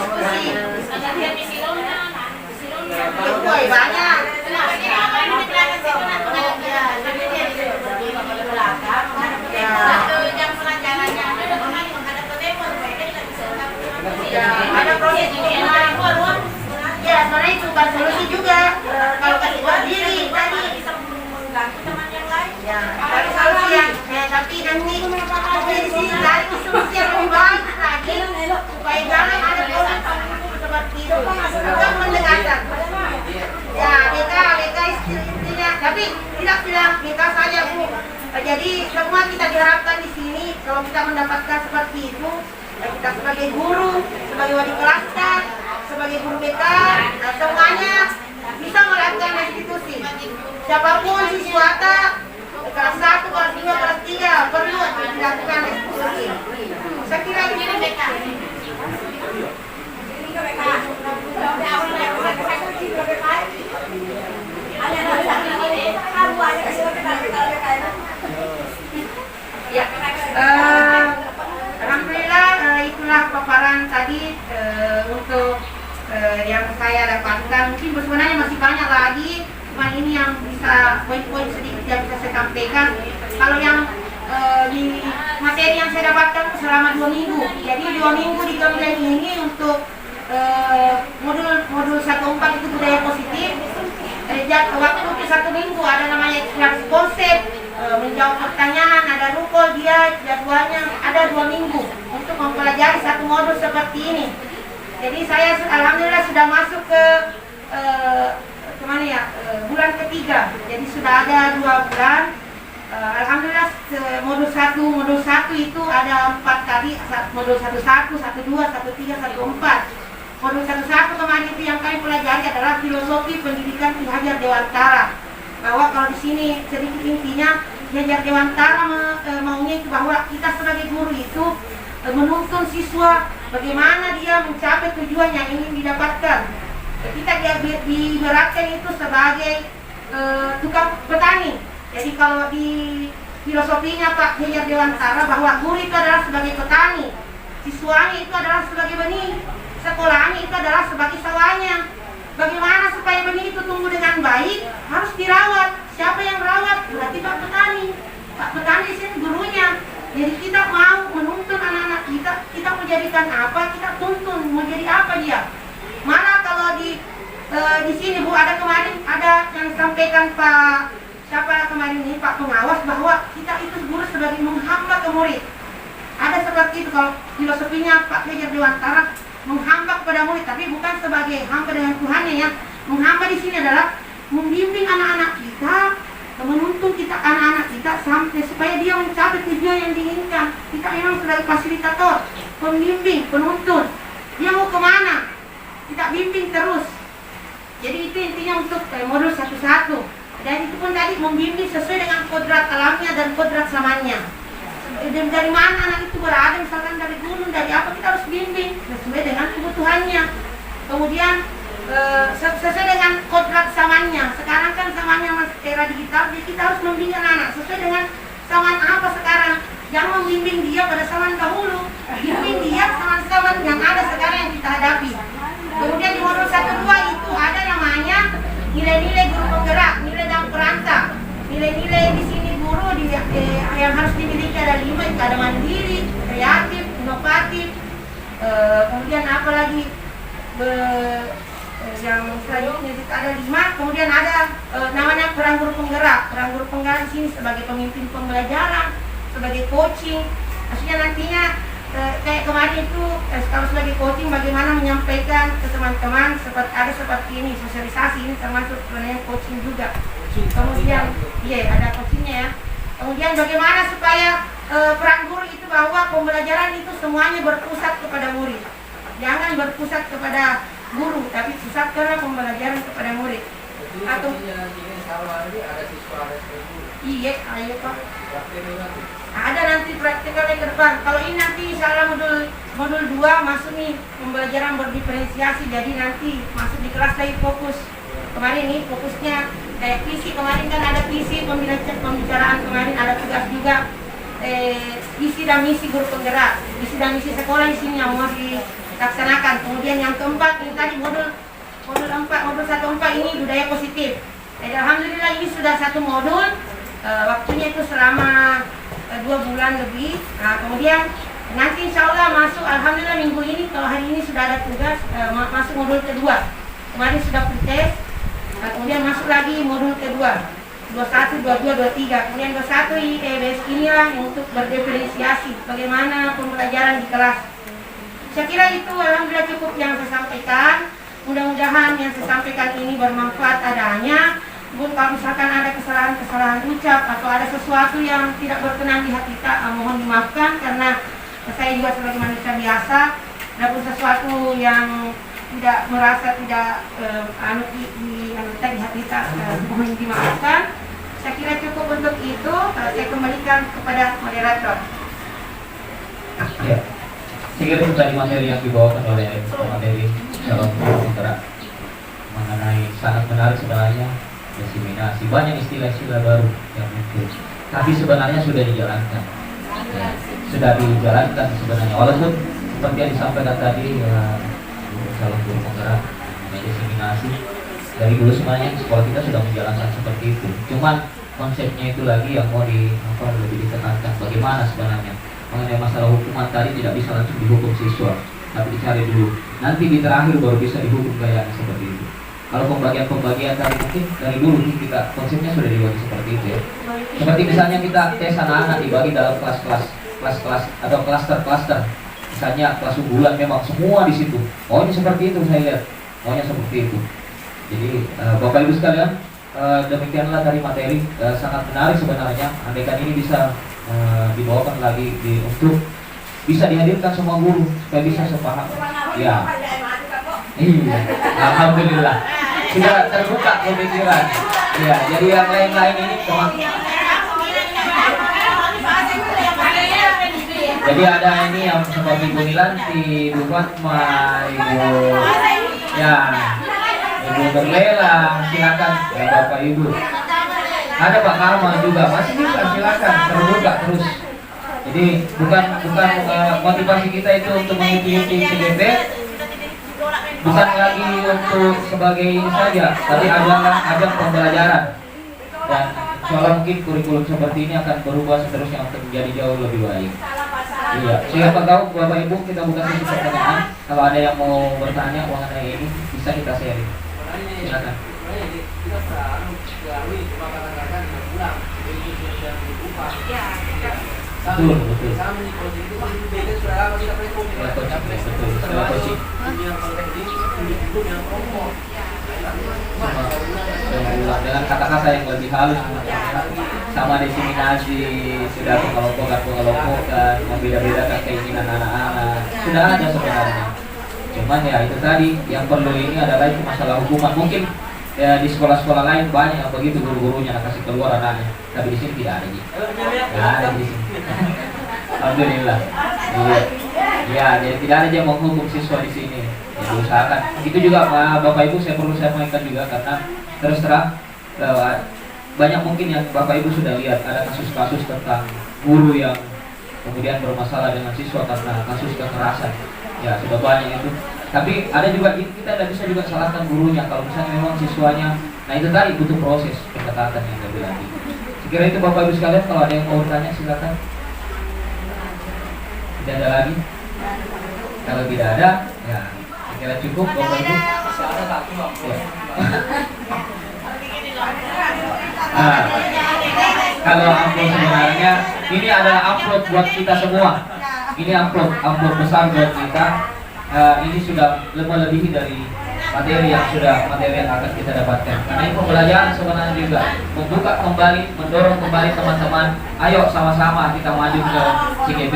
Speaker 1: Banyak. Ada proses ya, sebenarnya itu bukan solusi juga. Kalau kasih buat diri tadi
Speaker 5: mengganggu teman yang lain
Speaker 1: ya, dari solusi yang tapi nanti di sini cari solusi yang lebih baik lagi supaya jangan ada proses seperti itu. Bukan pendekatan. Ya, BK istilahnya, tapi tidak bilang BK saja Bu. Jadi semua kita diharapkan di sini kalau kita mendapatkan seperti itu, kita sebagai guru, sebagai wali kelas, sebagai guru BK, semuanya bisa melakukan restitusi. Siapapun siswa kelas 1, kelas 2, kelas 3 perlu dilakukan restitusi. Saya kira itu BK. Ya, alhamdulillah itulah paparan tadi untuk yang saya dapatkan. Mungkin sebenarnya masih banyak lagi, cuma ini yang bisa poin-poin sedikit yang bisa saya sampaikan. Kalau yang di materi yang saya dapatkan selama 2 minggu, jadi 2 minggu di Gembleng ini untuk modul 1/4 itu budaya positif. Waktu itu 1 minggu ada namanya eksplorasi konsep, menjawab pertanyaan, ada rukol, dia jadwalnya ada 2 minggu untuk mempelajari 1 modul seperti ini. Jadi saya alhamdulillah sudah masuk ke kemana ya, bulan ketiga. Jadi sudah ada 2 bulan. Alhamdulillah modul 1 itu ada 4 kali, modul 11, 12, 13, 14. modul 1 kemarin itu yang kami pelajari adalah filosofi pendidikan Ki Hajar Dewantara. Bahwa kalau di sini sedikit intinya Ki Hajar Dewantara maunya itu bahwa kita sebagai guru itu menuntun siswa bagaimana dia mencapai tujuan yang ingin didapatkan. Kita diberatkan itu sebagai tukang petani. Jadi kalau di filosofinya Pak Ki Hajar Dewantara bahwa guru itu adalah sebagai petani, siswanya itu adalah sebagai benih, sekolahnya itu adalah sebagai sawahnya. Bagaimana supaya benih itu tumbuh dengan baik? Harus dirawat. Siapa yang rawat? Berarti Pak Petani. Pak Petani di sini gurunya. Jadi kita mau menuntun anak-anak kita mau jadikan apa? Kita tuntun mau jadi apa dia. Malah kalau di sini Bu ada kemarin ada yang sampaikan Pak siapa kemarin ini Pak pengawas bahwa kita itu guru sebagai menghamba ke murid. Ada seperti itu kalau filosofinya Pak Ki Hajar Dewantara menghamba kepada murid, tapi bukan sebagai hamba dengan Tuhannya ya. Menghamba di sini adalah membimbing anak-anak kita, menuntun kita anak-anak kita sampai supaya dia mencapai tujuan yang diinginkan. Kita memang sebagai fasilitator, pembimbing, penuntun. Dia mau kemana? Kita bimbing terus. Jadi itu intinya untuk modul 1-1. Dan itu pun tadi membimbing sesuai dengan kodrat alamnya dan kodrat zamannya. Dari mana anak itu berada, misalkan dari gunung, dari apa, kita harus bimbing sesuai dengan kebutuhannya. Kemudian sesuai dengan kodrat zamannya. Sekarang kan zamannya era digital, jadi kita harus membimbing anak sesuai dengan zaman apa sekarang. Jangan membimbing dia pada zaman dahulu, bimbing dia zaman-zaman yang ada sekarang yang kita hadapi. Kemudian di modul 1-2 itu ada namanya nilai-nilai guru penggerak, nilai dalam perancang. Nilai-nilai di sini guru yang harus dimiliki ada 5, itu ada mandiri, kreatif, inovatif, kemudian apa lagi yang selanjutnya itu ada 5. Kemudian ada namanya peran guru penggerak. Peran guru penggerak di sini sebagai pemimpin pembelajaran, sebagai coaching. Maksudnya nantinya kayak kemarin itu kalau sebagai coaching bagaimana menyampaikan ke teman-teman seperti ini sosialisasi, ini termasuk sebenarnya coaching juga. Kemudian ada coachingnya ya. Kemudian bagaimana supaya peran guru itu bahwa pembelajaran itu semuanya berpusat kepada murid, jangan berpusat kepada guru, tapi pusat ke pembelajaran kepada murid. Atau ada siswa ada guru. Iya, ayo Pak. Ada nanti praktikalnya ke depan. Kalau ini nanti insya modul 2 masuk nih pembelajaran berdiferensiasi, jadi nanti masuk di kelas lagi fokus. Kemarin nih fokusnya kayak visi, kemarin kan ada visi pembicaraan, kemarin ada tugas juga visi dan misi guru penggerak, visi dan misi sekolah di sini yang mau dilaksanakan. Kemudian yang keempat ini tadi modul 1-4 ini budaya positif. Jadi alhamdulillah ini sudah 1 modul, waktunya itu selama 2 bulan lebih. Nah, kemudian nanti insya Allah masuk, alhamdulillah minggu ini kalau hari ini sudah ada tugas masuk modul kedua. Kemarin sudah pretest, kemudian masuk lagi modul kedua 21, 22, 23. Kemudian 21 IEBS inilah untuk berdiferensiasi bagaimana pembelajaran di kelas. Saya kira itu alhamdulillah cukup yang saya sampaikan. Mudah-mudahan yang saya sampaikan ini bermanfaat adanya. Bun, kalau misalkan ada kesalahan-kesalahan ucap atau ada sesuatu yang tidak berkenan di hati kita, mohon dimaafkan karena saya juga sebagai manusia biasa. Adapun sesuatu yang tidak merasa tidak di hati kita, mohon dimaafkan. Saya kira cukup untuk itu. Saya kembalikan kepada moderator.
Speaker 2: Ya, saya kira itu tadi materi yang dibawakan oleh materi dalam bergerak mengenai sangat menarik sebenarnya. Diseminasi, banyak istilah-istilah baru yang muncul, tapi sebenarnya sudah dijalankan sebenarnya, walaupun seperti yang disampaikan tadi calon guru penggerak diseminasi dari dulu sebenarnya sekolah kita sudah menjalankan seperti itu, cuman konsepnya itu lagi yang mau lebih ditekankan bagaimana sebenarnya mengenai masalah hukuman tadi tidak bisa langsung dihukum siswa, tapi dicari dulu, nanti di terakhir baru bisa dihukum kayak seperti itu. Kalau pembagian tadi mungkin dari dulu kita konsepnya sudah dibagi seperti itu ya. Seperti misalnya kita tes anak-anak dibagi dalam kelas-kelas atau klaster-klaster. Misalnya kelas unggulan memang semua di situ. Oh ini seperti itu saya lihat. Maunya seperti itu. Jadi Bapak Ibu sekalian, demikianlah tadi materi sangat menarik sebenarnya. Andaikan ini bisa dibawakan lagi untuk bisa dihadirkan semua guru supaya bisa sepaham. Ya. Iya, alhamdulillah sudah terbuka pemikiran. Iya, jadi yang lain-lain ini jadi ada ini yang seperti Bu Nilanti, Bu Fatma, Ibu ya, Ibu Berlela, silakan ya Bapak Ibu. Ada Pak Kalma juga, masih bisa silakan terbuka terus. Jadi bukan motivasi kita itu untuk mengikuti CGP, bukan lagi untuk sebagai ini saja, tapi adalah ajang pembelajaran. Dan soalnya mungkin kurikulum seperti ini akan berubah seterusnya untuk menjadi jauh lebih baik. Iya, siapa tahu Bapak Ibu kita buka sesi pertanyaan. Kalau ada yang mau bertanya mengenai ini bisa kita sharing. Silakan.
Speaker 3: Kita selalu dilalui cuma kadang-kadang tidak pulang. Jadi yang dibuka.
Speaker 2: Betul.
Speaker 3: Sama di project itu kan beda sudah lama kita pakai
Speaker 2: Betul. Setelah coaching.
Speaker 3: Yang penting itu yang promo.
Speaker 2: Dengan kata-kata yang lebih halus, sama diseminasi, sudah pengelompokan, membeda-bedakan keinginan anak-anak, sudah ada sebenarnya. Cuman ya itu tadi yang perlu ini adalah itu masalah hukuman. Mungkin ya di sekolah-sekolah lain banyak yang begitu guru-gurunya nak kasih keluar anaknya, tapi di sini tidak ada ji. Tidak ada di sini. Alhamdulillah. Iya, jadi tidak ada yang menghukum siswa di sini. Ya, diusahakan. Itu juga Bapak Ibu saya perlu sampaikan juga karena terus terang banyak mungkin yang Bapak Ibu sudah lihat ada kasus-kasus tentang guru yang kemudian bermasalah dengan siswa karena kasus kekerasan. Ya sudah banyak itu. Tapi ada juga kita tidak bisa juga salahkan gurunya kalau misalnya memang siswanya. Nah itu tadi butuh proses pendekatan yang lebih lanjut. Sekira itu Bapak Ibu sekalian, kalau ada yang mau bertanya silakan. Tidak ada lagi. Kalau tidak ada, ya kira cukup Bapak Ibu. Ya. Nah, kalau amplop sebenarnya ini adalah amplop buat kita semua. Ini amplop besar buat kita. Ini sudah melebihi dari materi yang akan kita dapatkan. Karena ini pembelajaran sebenarnya juga membuka kembali, mendorong kembali teman-teman. Ayo sama-sama kita maju ke CGP.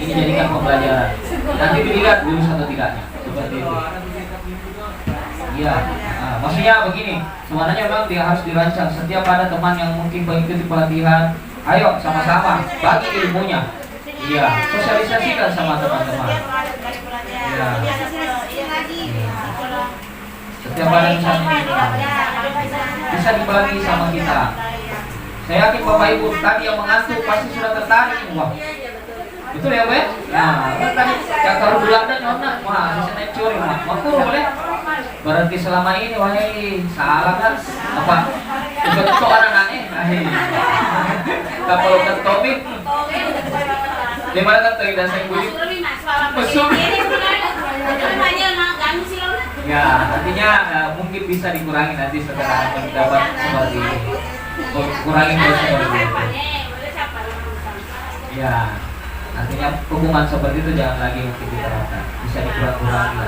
Speaker 2: Ini jadikan pembelajaran. Nanti dilihat lulus atau tidaknya. Seperti itu. Iya, maksudnya begini, sebenarnya memang dia harus dirancang. Setiap ada teman yang mungkin mengikuti pelatihan, ayo sama-sama bagi ilmunya. Iya, sosialisasikan sama teman-teman. Iya. Setiap ada misalnya bisa dibagi sama kita. Saya yakin Bapak Ibu tadi yang mengantuk pasti sudah tertarik. Wah, betul ya, Mbak? Nah, tadi kalau bulan dan nona, wah, saya curi, makur boleh. Berarti selama ini wahai salah kan apa? Betul anak-anaknya. Kalau ketopik Dimana kan tadi dan saya bunyi mesum. Ya, artinya mungkin bisa dikurangi nanti setelah mendapat seperti ini. Kurangi seperti itu. Ya, artinya hukuman seperti itu jangan lagi mungkin diterapkan. Bisa dikurang-kurangi.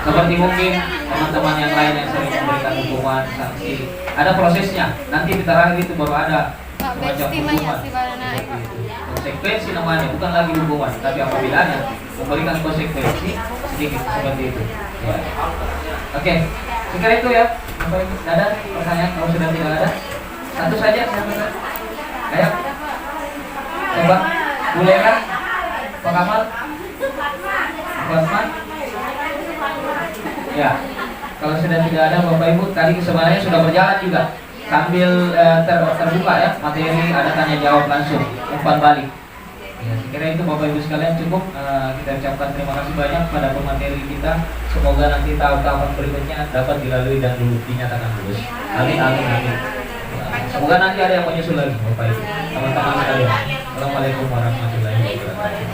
Speaker 2: Seperti mungkin teman-teman yang lain yang sering memberikan hukuman, sanksi, ada prosesnya. Nanti di terakhir itu baru ada semacam hukuman. Konsekuensi namanya, bukan lagi hukuman, tapi apabila memberikan konsekuensi sedikit seperti itu. Ya. Oke, sekira itu ya. Ada pertanyaan kalau sudah tidak ada? Satu saja, siapa? Ayo, coba. Boleh kan? Pak Kamal? Pak Ya, kalau sudah tidak ada Bapak Ibu, tadi sebenarnya sudah berjalan juga sambil terbuka ya materi, ada tanya jawab langsung, umpan balik. Ya, saya kira itu Bapak Ibu sekalian cukup. Kita ucapkan terima kasih banyak pada pemateri kita. Semoga nanti tahap-tahapan berikutnya dapat dilalui dan dinyatakan lulus. Amin, amin, amin. Semoga nanti ada yang menyusul lagi Bapak Ibu, teman-teman sekalian. Assalamualaikum warahmatullahi wabarakatuh.